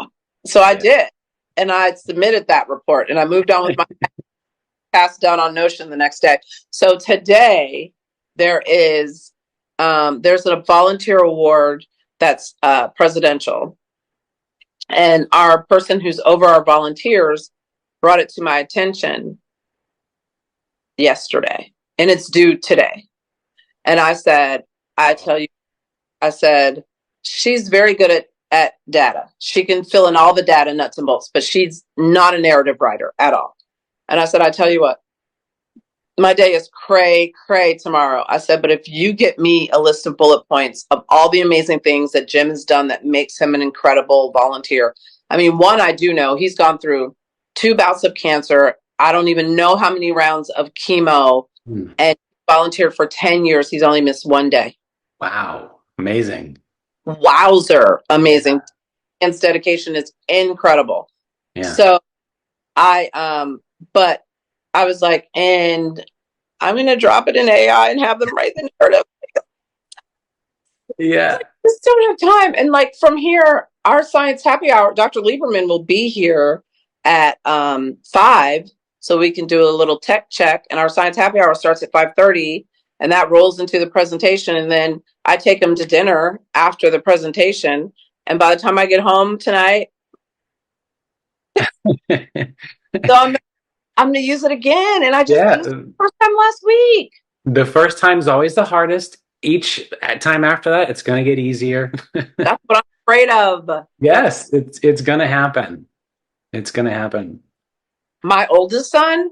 So I did. And I submitted that report, and I moved on with my task done on Notion the next day. So today there's a volunteer award that's presidential. And our person who's over our volunteers brought it to my attention yesterday, and it's due today. And I said, she's very good at data. She can fill in all the data nuts and bolts, but she's not a narrative writer at all. And I said, I tell you what, my day is cray tomorrow. I said, but if you get me a list of bullet points of all the amazing things that Jim has done that makes him an incredible volunteer. I mean, one, I do know he's gone through 2 bouts of cancer. I don't even know how many rounds of chemo, and volunteered for 10 years. He's only missed 1 day. Wow. Amazing. Wowzer. Amazing. And his dedication is incredible. Yeah. So but I was like, and I'm going to drop it in AI and have them write the narrative. Yeah. I just don't have time. And like from here, our science happy hour, Dr. Lieberman will be here at 5, so we can do a little tech check. And our science happy hour starts at 5:30, and that rolls into the presentation. And then I take them to dinner after the presentation. And by the time I get home tonight, so I'm going to use it again. And I just used it the first time last week. The first time's always the hardest. Each time after that, it's going to get easier. That's what I'm afraid of. Yes, it's going to happen. It's going to happen. My oldest son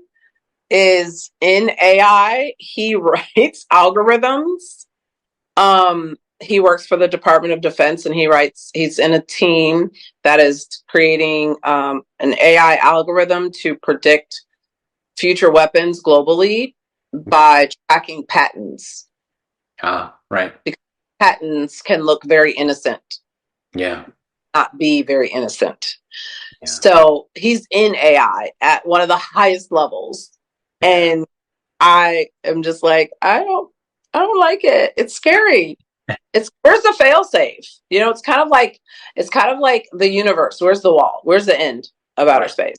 is in AI. He writes algorithms. He works for the Department of Defense, and he's in a team that is creating an AI algorithm to predict future weapons globally by tracking patterns. Right. Because patterns can look very innocent. Yeah. Not be very innocent. Yeah. So he's in AI at one of the highest levels. And I am just like, I don't like it. It's scary. Where's the fail safe? You know, it's kind of like the universe. Where's the wall? Where's the end of outer space?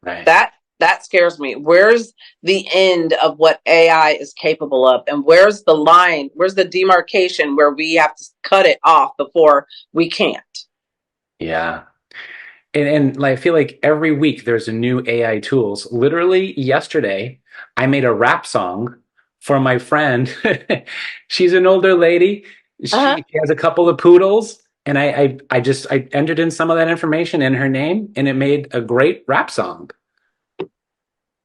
Right. That that scares me. Where's the end of what AI is capable of? And where's the line? Where's the demarcation where we have to cut it off before we can't? Yeah. And like, I feel like every week there's a new AI tools. Literally yesterday, I made a rap song for my friend. She's an older lady. Uh-huh. She has a couple of poodles, and I entered in some of that information in her name, and it made a great rap song.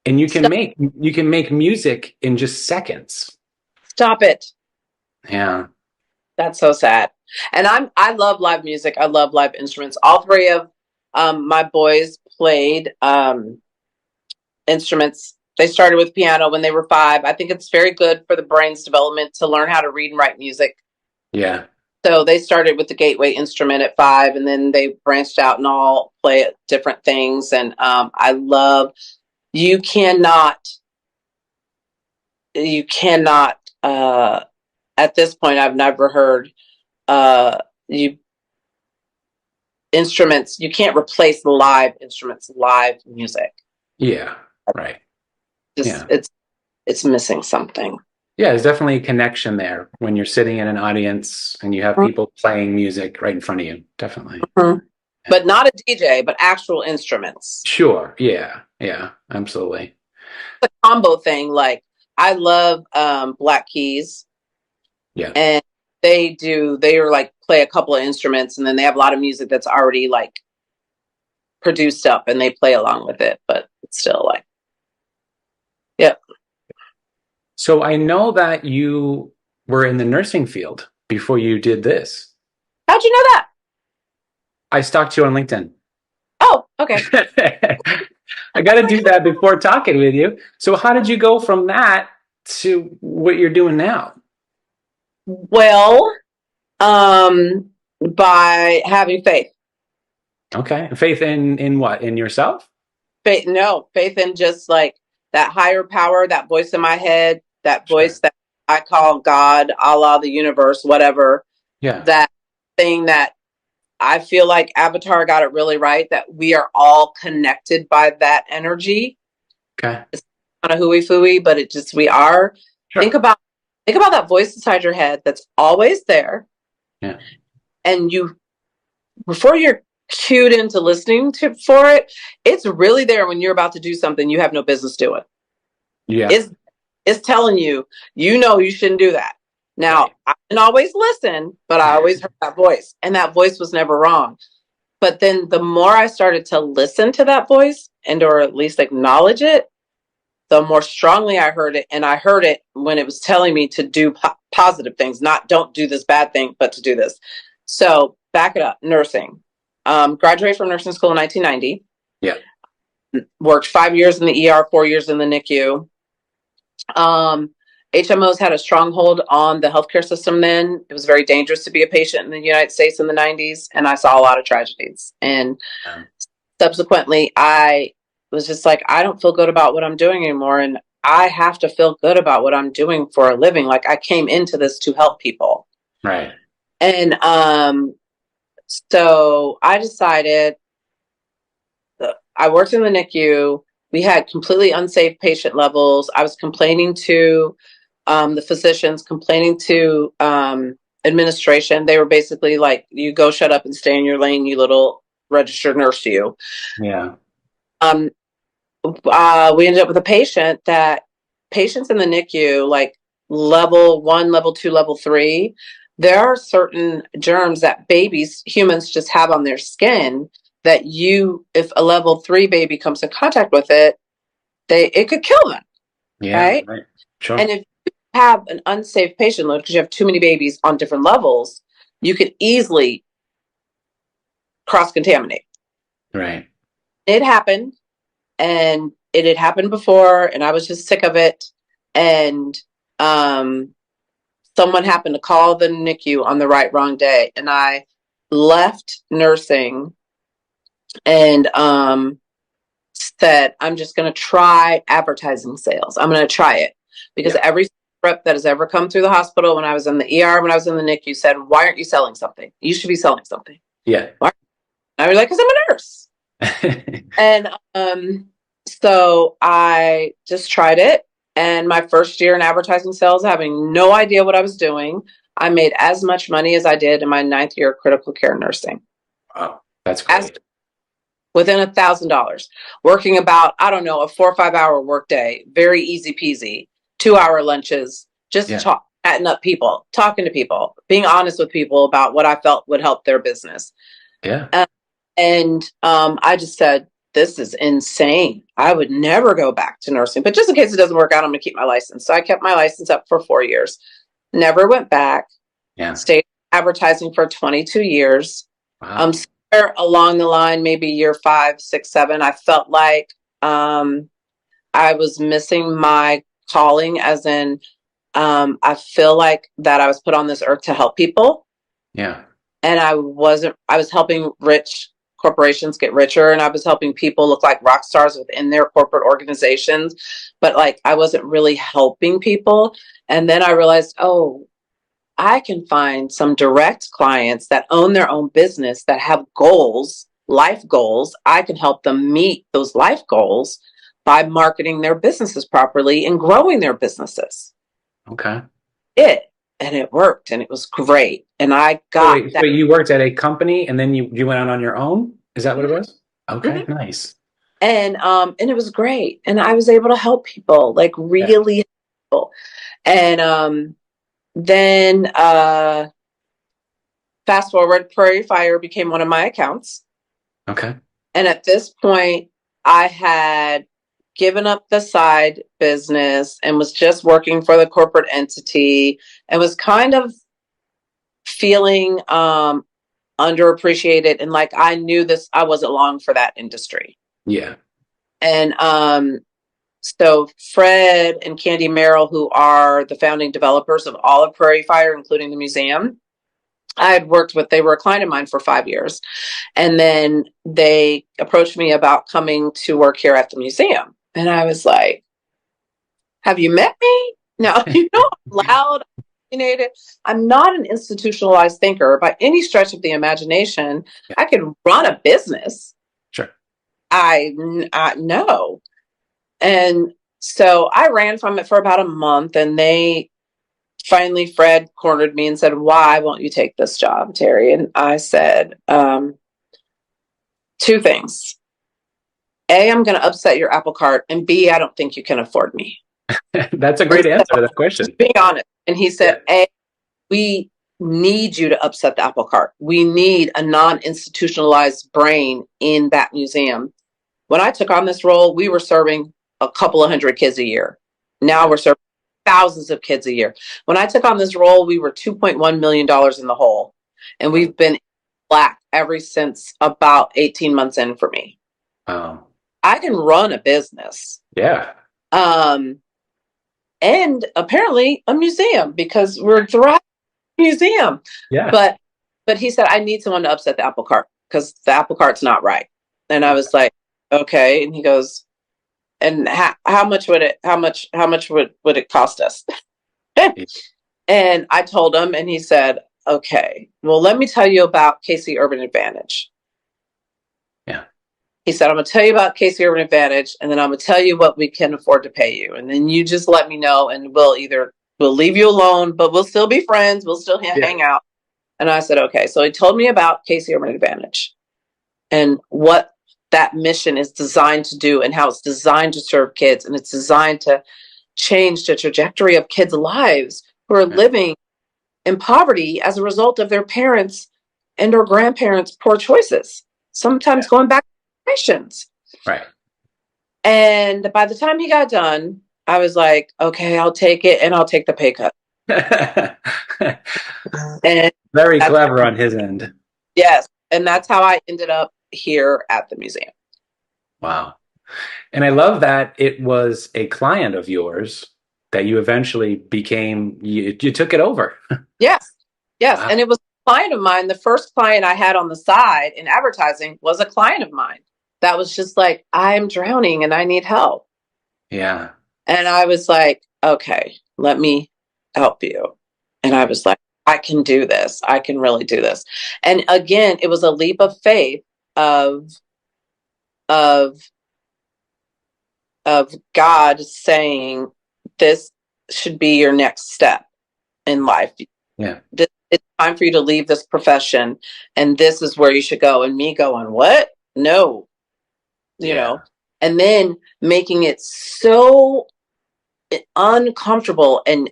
And Stop, you can make music in just seconds. stop it. Yeah. That's so sad. And I love live music. I love live instruments. All three of my boys played instruments. They started with piano when they were 5. I think it's very good for the brain's development to learn how to read and write music. Yeah. So they started with the gateway instrument at 5, and then they branched out and all play different things. And I love, you cannot, you cannot, at this point, I've never heard you instruments, you can't replace live instruments, live music. Yeah. Right. Just, Yeah. it's missing something. Yeah, there's definitely a connection there when you're sitting in an audience and you have people playing music right in front of you. Definitely. Mm-hmm. But not a DJ, but actual instruments. Sure. Yeah. Yeah. Absolutely. The combo thing, like I love Black Keys. Yeah. And they are like play a couple of instruments, and then they have a lot of music that's already like produced up, and they play along with it, but it's still like, yeah. So I know that you were in the nursing field before you did this. How'd you know that? I stalked you on LinkedIn. Oh, okay. I got to do that before talking with you. So how did you go from that to what you're doing now? Well, by having faith. Okay. Faith in what? In yourself? Faith, no, faith in just like that higher power, that voice in my head, that voice Sure. that I call God, Allah, the universe, whatever. Yeah. That thing that I feel like Avatar got it really right, that we are all connected by that energy. Okay. It's kind of hooey fooey, but it just, we are. Sure. Think about that voice inside your head that's always there. Yeah. And you, before you're cued into listening to for it, it's really there when you're about to do something you have no business doing. Yeah. It's telling you, you shouldn't do that. Now, Right. I didn't always listen, but I always heard that voice, and that voice was never wrong. But then the more I started to listen to that voice and or at least acknowledge it, the more strongly I heard it. And I heard it when it was telling me to do positive things, not don't do this bad thing, but to do this. So back it up, nursing. Graduated from nursing school in 1990. Yeah. Worked 5 years in the ER, 4 years in the NICU. HMOs had a stronghold on the healthcare system then. It was very dangerous to be a patient in the United States in the 90s, and I saw a lot of tragedies. And subsequently, I was just like, I don't feel good about what I'm doing anymore, and I have to feel good about what I'm doing for a living. Like, I came into this to help people. Right. And so I decided, I worked in the NICU. We had completely unsafe patient levels. I was complaining to the physicians, complaining to administration. They were basically like, you go shut up and stay in your lane, you little registered nurse, you. Yeah. We ended up with a patient that patients in the NICU, like level 1, level 2, level 3, there are certain germs that babies, humans just have on their skin that if a level 3 baby comes in contact with it, it could kill them. Yeah. Right? Sure. And if you have an unsafe patient load because you have too many babies on different levels, you could easily cross-contaminate. Right. It happened, and it had happened before, and I was just sick of it. And someone happened to call the NICU on the wrong day, and I left nursing and said, I'm just going to try advertising sales. I'm going to try it because every rep that has ever come through the hospital, when I was in the ER, when I was in the NICU, said, why aren't you selling something? You should be selling something. Yeah. Why? I was like, because I'm a nurse. And So I just tried it. And my first year in advertising sales, having no idea what I was doing, I made as much money as I did in my 9th year of critical care nursing. Wow, that's As great. within $1,000, working about, I don't know, a 4 or 5 hour workday, very easy peasy, 2 hour lunches, just Yeah, chatting up people, talking to people, being honest with people about what I felt would help their business. yeah, I just said, this is insane. I would never go back to nursing, but just in case it doesn't work out, I'm going to keep my license. So I kept my license up for 4 years, never went back, yeah. stayed advertising for 22 years. Wow. Somewhere along the line, maybe year 5, 6, 7, I felt like I was missing my calling, as in, I feel like that I was put on this earth to help people. Yeah, And I was helping rich corporations get richer, and I was helping people look like rock stars within their corporate organizations, but like I wasn't really helping people. And then I realized, oh, I can find some direct clients that own their own business that have goals, life goals. I can help them meet those life goals by marketing their businesses properly and growing their businesses. okay. It and it worked, and it was great. And I So got wait, so that. you worked at a company and then you went out on your own? Is that what it was? Okay, Mhm. nice. And it was great. And I was able to help people, like Yeah. really help people. And then fast forward, Prairie Fire became one of my accounts. Okay. And at this point, I had given up the side business and was just working for the corporate entity, and was kind of feeling underappreciated, and like I knew this, I wasn't long for that industry. Yeah. And so Fred and Candy Merrill, who are the founding developers of all of Prairie Fire, including the museum, I had worked with, they were a client of mine for 5 years. And then they approached me about coming to work here at the museum. And I was like, have you met me? No, I'm loud, opinionated. I'm not an institutionalized thinker by any stretch of the imagination. Yeah. I could run a business. Sure. I know. And so I ran from it for about a month, and they finally, Fred cornered me and said, why won't you take this job, Terri? And I said, two things. A, I'm going to upset your apple cart. And B, I don't think you can afford me. That's a And great answer to that question. just being honest. And he said, Yeah. A, we need you to upset the apple cart. We need a non-institutionalized brain in that museum. When I took on this role, we were serving a couple of hundred kids a year. Now we're serving thousands of kids a year. When I took on this role, we were $2.1 million in the hole. And we've been black ever since about 18 months in for me. Wow. I can run a business. Yeah. And apparently a museum, because we're a thriving museum. Yeah. But he said, I need someone to upset the apple cart because the apple cart's not right. And I was like, okay. And he goes, and how much would it cost us? And I told him, and he said, okay, well, let me tell you about KC Urban Advantage. Yeah. He said, I'm going to tell you about KC Urban Advantage, and then I'm going to tell you what we can afford to pay you. And then you just let me know, and we'll leave you alone, but we'll still be friends. We'll still hang out. And I said, okay. So he told me about KC Urban Advantage and what that mission is designed to do, and how it's designed to serve kids, and it's designed to change the trajectory of kids' lives who are living in poverty as a result of their parents and or grandparents' poor choices, sometimes going back generations. Right. And by the time he got done, I was like, okay, I'll take it, and I'll take the pay cut. And Very clever on his end. yes, and that's how I ended up here at the museum. Wow. And I love that it was a client of yours that you eventually became, you took it over. Yes. Wow. And it was a client of mine. The first client I had on the side in advertising was a client of mine that was just like, I'm drowning and I need help. Yeah. And I was like, okay, let me help you. And I was like, I can do this. I can really do this. And again, it was a leap of faith of of God saying, this should be your next step in life. Yeah. It's time for you to leave this profession, and this is where you should go. And me going, what? No, you Yeah. know, and then making it so uncomfortable and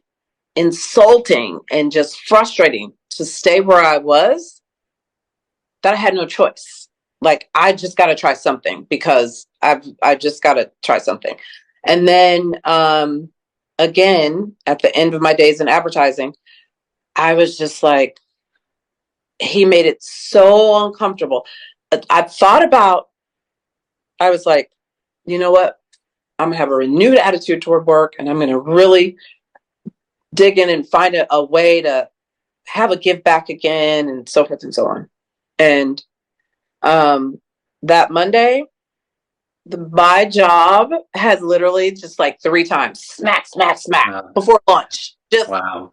insulting and just frustrating to stay where I was, that I had no choice. Like, I just got to try something, because I just got to try something. And then again, at the end of my days in advertising, I was just like, he made it so uncomfortable. I thought about, I was like, you know what? I'm gonna have a renewed attitude toward work, and I'm gonna really dig in and find a way to have a give back again, and so forth and so on. And that Monday, my job had literally just like 3 times smack, smack, smack Wow. before lunch, just Wow.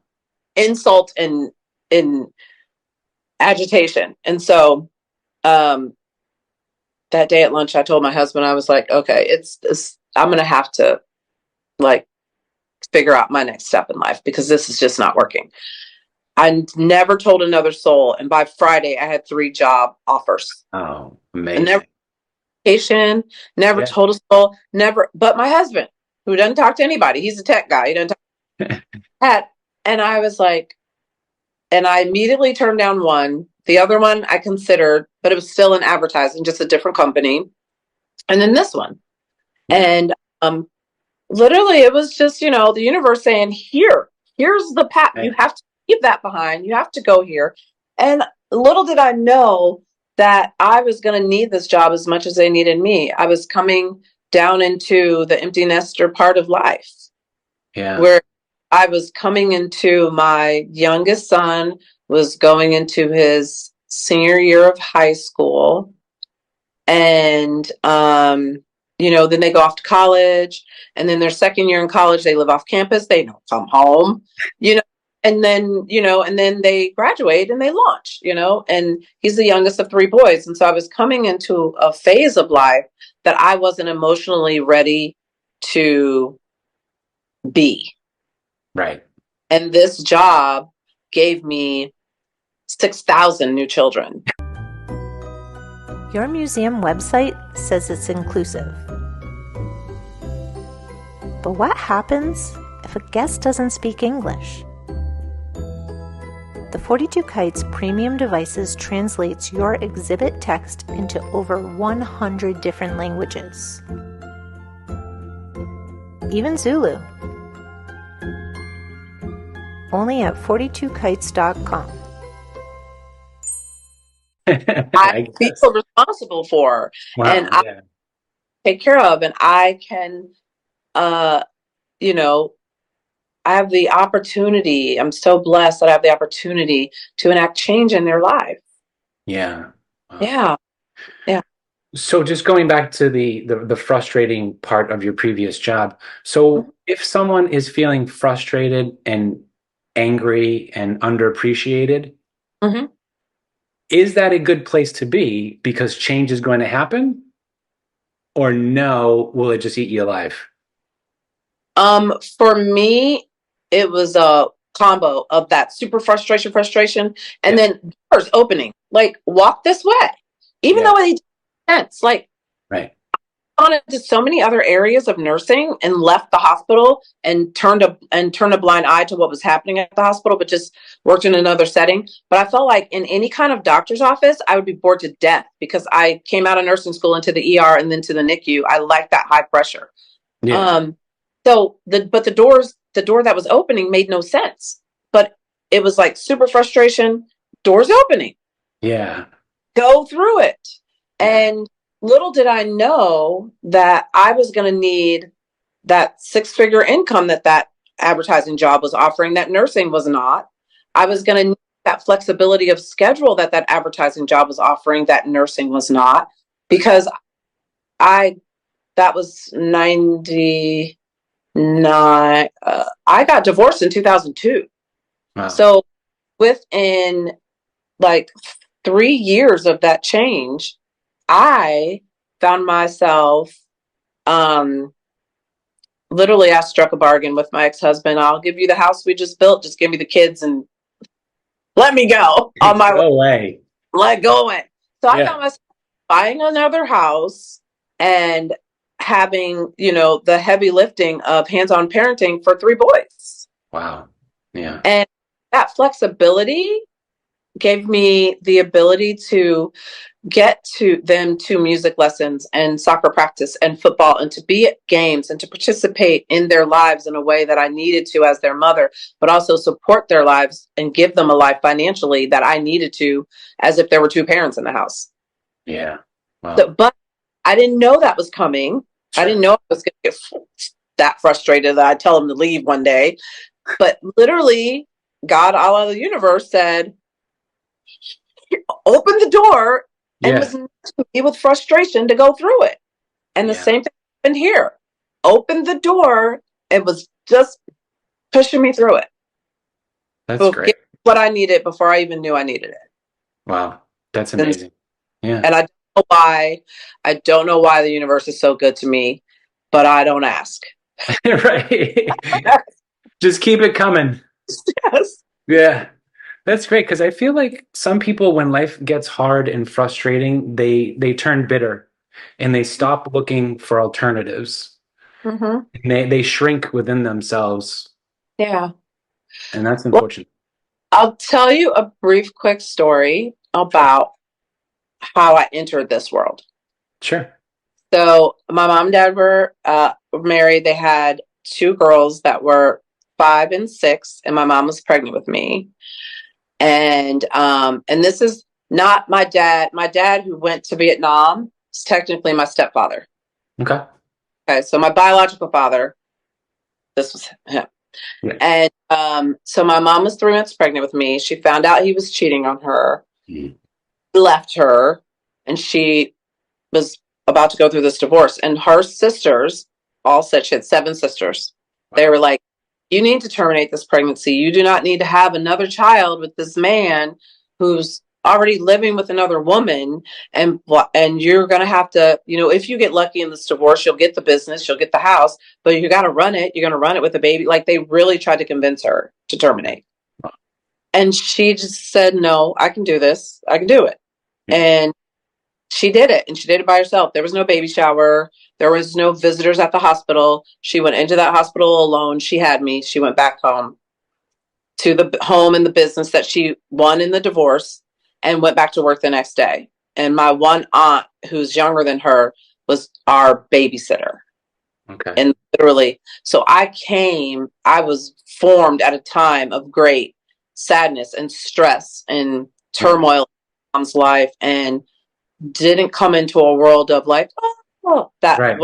insult and in agitation. And so that day at lunch, I told my husband, I was like, okay, I'm gonna have to like figure out my next step in life, because this is just not working. I never told another soul, and by Friday I had 3 job offers. Oh, And amazing. never Yeah. told a soul, never, but my husband, who doesn't talk to anybody, he's a tech guy, he doesn't talk at, and I was like, and I immediately turned down one. The other one I considered, but it was still in advertising, just a different company. And then this one. Yeah. And literally it was just, the universe saying, here's the path. Right. You have to leave that behind. You have to go here. And little did I know that I was going to need this job as much as they needed me. I was coming down into the empty nester part of life, Yeah. where I was coming into, my youngest son was going into his senior year of high school. And, then they go off to college, and then their second year in college, they live off campus. They don't come home, and then they graduate and they launch, and he's the youngest of 3 boys. And so I was coming into a phase of life that I wasn't emotionally ready to be. Right. And this job gave me 6,000 new children. Your museum website says it's inclusive. But what happens if a guest doesn't speak English? The 42 Kites Premium Devices translates your exhibit text into over 100 different languages, even Zulu. Only at 42kites.com. I feel responsible for, Wow, and I take care of, and I can, I have the opportunity. I'm so blessed that I have the opportunity to enact change in their life. Yeah. Wow. Yeah. Yeah. So just going back to the frustrating part of your previous job. So if someone is feeling frustrated and angry and underappreciated, Mm-hmm. is that a good place to be because change is going to happen? Or no, will it just eat you alive? For me, it was a combo of that super frustration, and then doors opening. Like, walk this way, even though it makes sense. Like, right. Gone into so many other areas of nursing and left the hospital and turned a blind eye to what was happening at the hospital, but just worked in another setting. But I felt like in any kind of doctor's office, I would be bored to death, because I came out of nursing school into the ER and then to the NICU. I like that high pressure. Yeah. So the door that was opening made no sense, but it was like super frustration, doors opening. Yeah. Go through it. Yeah. And little did I know that I was going to need that 6-figure income that advertising job was offering, that nursing was not. I was going to need that flexibility of schedule that advertising job was offering, that nursing was not, because that was 99. I got divorced in 2002. Wow. So within like 3 years of that change, I found myself literally, I struck a bargain with my ex-husband. I'll give you the house we just built. Just give me the kids and let me go on my way. Go away. Let go of it. So I Yeah. found myself buying another house and having, the heavy lifting of hands-on parenting for 3 boys. Wow. Yeah. And that flexibility gave me the ability to get to them to music lessons and soccer practice and football and to be at games and to participate in their lives in a way that I needed to as their mother, but also support their lives and give them a life financially that I needed to, as if there were 2 parents in the house. Yeah. Wow. So, but I didn't know that was coming. I didn't know I was going to get that frustrated that I'd tell them to leave one day. But literally, God, Allah, the universe said, open the door, and was nudging me with frustration to go through it. And the same thing happened here. Opened the door, it was just pushing me through it. That's great. What I needed before I even knew I needed it. Wow. That's amazing. Yeah. And I don't know why the universe is so good to me, but I don't ask. Right. Just keep it coming. Yes. Yeah. That's great, because I feel like some people, when life gets hard and frustrating, they turn bitter and they stop looking for alternatives. Mm-hmm. And they shrink within themselves. Yeah. And that's unfortunate. Well, I'll tell you a brief, quick story about how I entered this world. Sure. So my mom and dad were married. They had 2 girls that were 5 and 6, and my mom was pregnant with me. And this is not my dad. My dad, who went to Vietnam, is technically my stepfather. Okay. Okay, so my biological father, this was him. Yeah. And so my mom was 3 months pregnant with me. She found out he was cheating on her, left her, and she was about to go through this divorce. And her sisters all said, she had 7 sisters. Wow. They were like, you need to terminate this pregnancy. You do not need to have another child with this man who's already living with another woman. And you're going to have to, if you get lucky in this divorce, you'll get the business, you'll get the house, but you got to run it. You're going to run it with a baby. Like, they really tried to convince her to terminate. And she just said, no, I can do this. I can do it. And she did it, and she did it by herself. There was no baby shower. There was no visitors at the hospital. She went into that hospital alone. She had me. She went back home to the home and the business that she won in the divorce, and went back to work the next day. And my one aunt, who's younger than her, was our babysitter. Okay. And literally, so I was formed at a time of great sadness and stress and turmoil in mom's life, and didn't come into a world of like, right.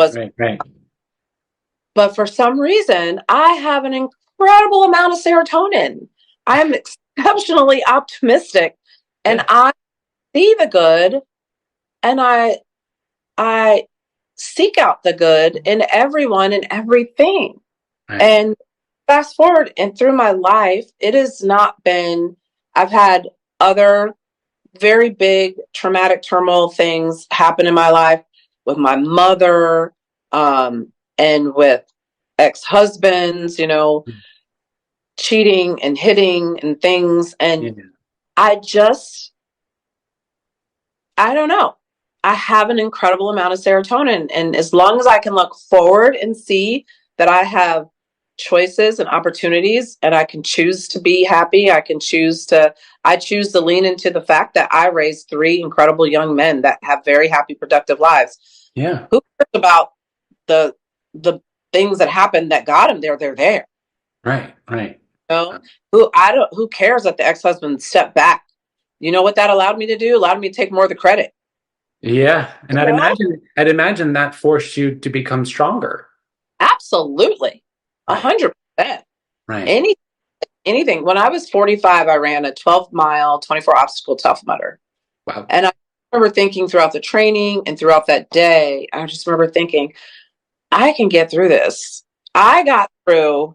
But for some reason, I have an incredible amount of serotonin. I'm exceptionally optimistic, and I see the good, and I seek out the good in everyone and everything. Right. And fast forward and through my life, it has not been, I've had other very big traumatic turmoil things happen in my life with my mother, and with ex-husbands, cheating and hitting and things. And I don't know. I have an incredible amount of serotonin. And as long as I can look forward and see that I have choices and opportunities, and I can choose to be happy, I choose to lean into the fact that I raised 3 incredible young men that have very happy, productive lives. Yeah. Who cares about the things that happened that got them there? They're there. Right. Who cares that the ex-husband stepped back? You know what that allowed me to do? Allowed me to take more of the credit. Yeah. And I'd imagine that forced you to become stronger. Absolutely. 100%. Right. Anything. When I was 45, I ran a 12-mile, 24-obstacle Tough Mudder. Wow. And I remember thinking throughout the training and throughout that day, I just remember thinking, I can get through this. I got through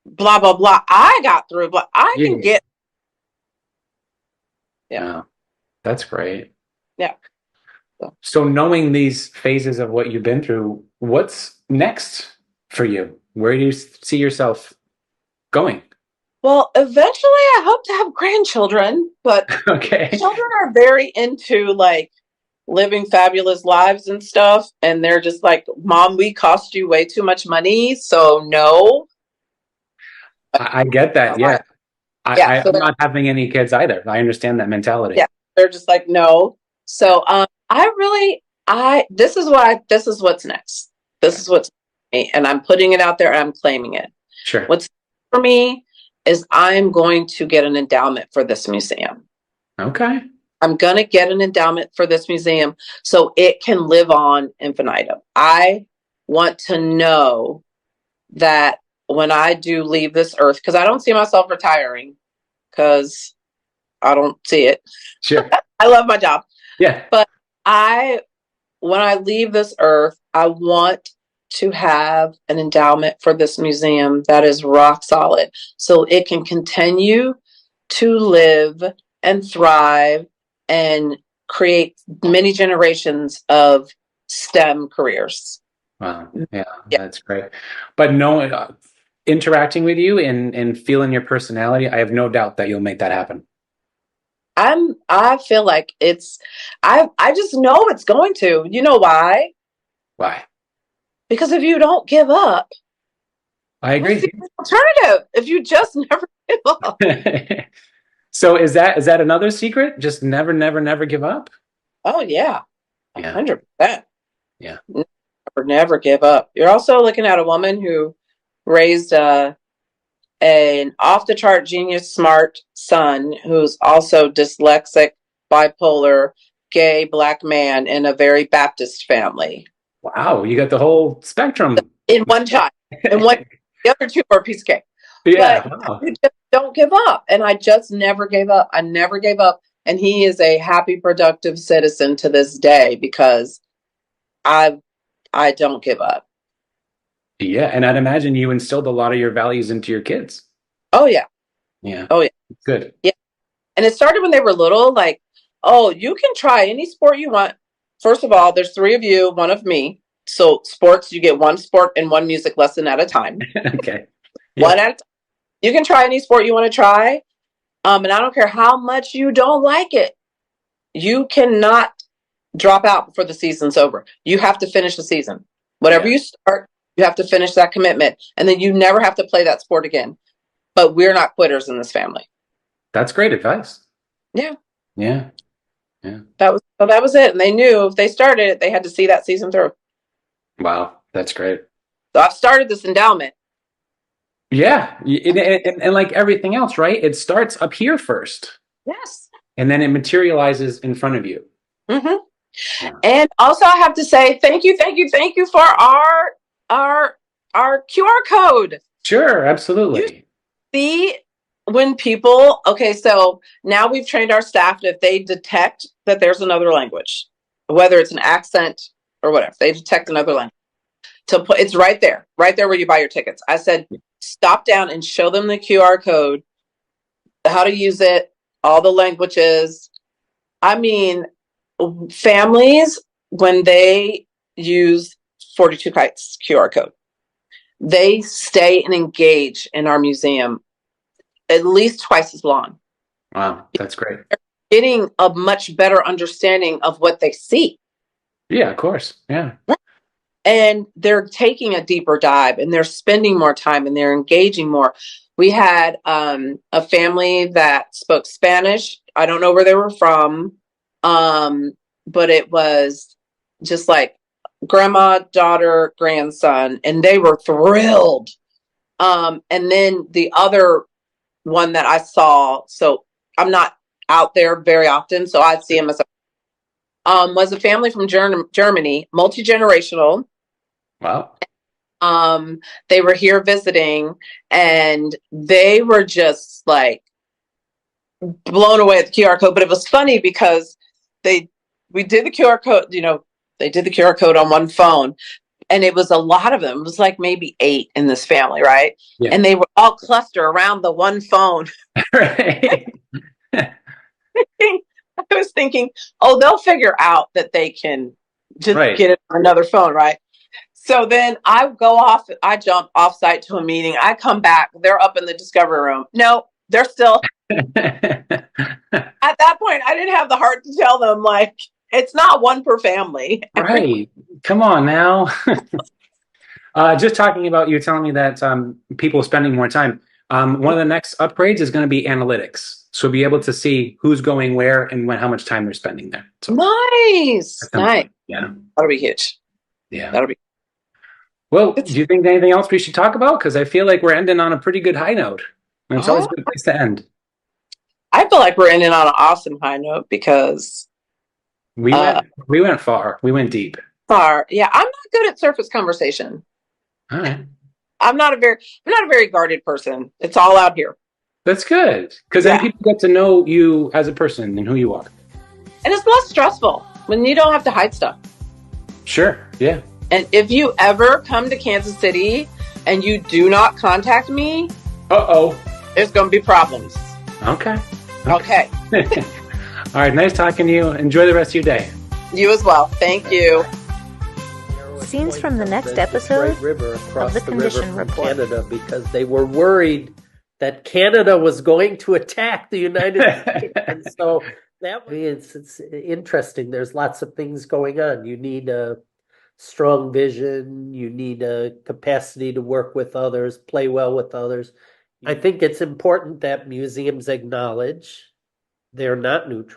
blah, blah, blah. I got through, but I can get. Yeah. That's great. Yeah. So knowing these phases of what you've been through, what's next for you? Where do you see yourself going? Well, eventually I hope to have grandchildren, but Okay. children are very into like living fabulous lives and stuff. And they're just like, Mom, we cost you way too much money. So no. I get that. Yeah. Yeah. So I'm not having any kids either. I understand that mentality. yeah, they're just like, no. So this is what's next. This Okay. is what's me, and I'm putting it out there and I'm claiming it. Sure. What's for me is I'm going to get an endowment for this museum. Okay. I'm going to get an endowment for this museum so it can live on infinitum. I want to know that when I do leave this earth, because I don't see myself retiring, because I don't see it. Sure. I love my job. Yeah. But when I leave this earth, I want to have an endowment for this museum that is rock solid so it can continue to live and thrive and create many generations of STEM careers. Wow. Yeah, Yeah. that's great. But no, interacting with you and feeling your personality, I have no doubt that you'll make that happen. I feel like I just know it's going to. You know why? Why? Because if you don't give up, I what's agree. the alternative? If you just never give up. So is that another secret? Just never, never, never give up? Oh yeah. Yeah. 100%. Yeah. Never give up. You're also looking at a woman who raised an off the chart genius smart son who's also dyslexic, bipolar, gay, black man in a very Baptist family. Wow, you got the whole spectrum. In one child. And the other two are a piece of cake. Yeah. But Wow. you just don't give up. And I just never gave up. I never gave up. And he is a happy, productive citizen to this day because I don't give up. Yeah, and I'd imagine you instilled a lot of your values into your kids. Oh yeah. Yeah. Oh yeah. Good. Yeah. And it started when they were little, like, oh, you can try any sport you want. First of all, there's 3 of you, 1 of me. So sports, you get 1 sport and 1 music lesson at a time. Okay. Yeah. One at a time. You can try any sport you want to try. And I don't care how much you don't like it. You cannot drop out before the season's over. You have to finish the season. Whatever Yeah. you start, you have to finish that commitment. And then you never have to play that sport again. But we're not quitters in this family. That's great advice. Yeah. Yeah. Yeah. That was it. And they knew if they started it, they had to see that season through. Wow, that's great. So I've started this endowment. Yeah, and like everything else, right? It starts up here first, Yes. and then it materializes in front of you. Mm-hmm. Yeah. And also I have to say thank you for our QR code. Sure, absolutely. See when people, okay, so now we've trained our staff that if they detect that there's another language, whether it's an accent or whatever, they detect another language. It's right there where you buy your tickets. I said, stop down and show them the QR code, how to use it, all the languages. I mean, families, when they use 42 Kites QR code, they stay and engage in our museum at least twice as long. Wow, that's great. Getting a much better understanding of what they see. Yeah, of course. Yeah. And they're taking a deeper dive and they're spending more time and they're engaging more. We had a family that spoke Spanish. I don't know where they were from, but it was just like grandma, daughter, grandson, and they were thrilled. And then the other one that I saw, so I'm not out there very often, so I see him as was a family from Germany, multi-generational. Wow. They were here visiting and they were just like blown away at the QR code. But it was funny because we did the QR code, they did the QR code on one phone and it was a lot of them. It was like maybe 8 in this family, right? Yeah. And they were all clustered around the one phone. Right. I was thinking, oh, they'll figure out that they can just Right. get it on another phone, right? So then I jump off site to a meeting. I come back. They're up in the discovery room. No, they're still at that point. I didn't have the heart to tell them, like, it's not one per family. Right. Come on now. Just talking about you telling me that people spending more time. One of the next upgrades is going to be analytics. So be able to see who's going where and how much time they're spending there. So Nice. at some Nice. point, yeah. That'll be huge. Yeah. That'll be. Well, do you think anything else we should talk about? Because I feel like we're ending on a pretty good high note. And it's always a good place to end. I feel like we're ending on an awesome high note because We went far. We went deep. yeah, I'm not good at surface conversation. All right. I'm not a very guarded person. It's all out here. That's good. Because then people get to know you as a person and who you are. And it's less stressful when you don't have to hide stuff. Sure. Yeah. And if you ever come to Kansas City and you do not contact me, there's going to be problems. Okay. Okay. All right. Nice talking to you. Enjoy the rest of your day. You as well. Thank you. Scenes from the next episode river across of the Condition river from Report. Canada, because they were worried that Canada was going to attack the United States. And so it's interesting. There's lots of things going on. You need a strong vision. You need a capacity to work with others, play well with others. I think it's important that museums acknowledge they're not neutral.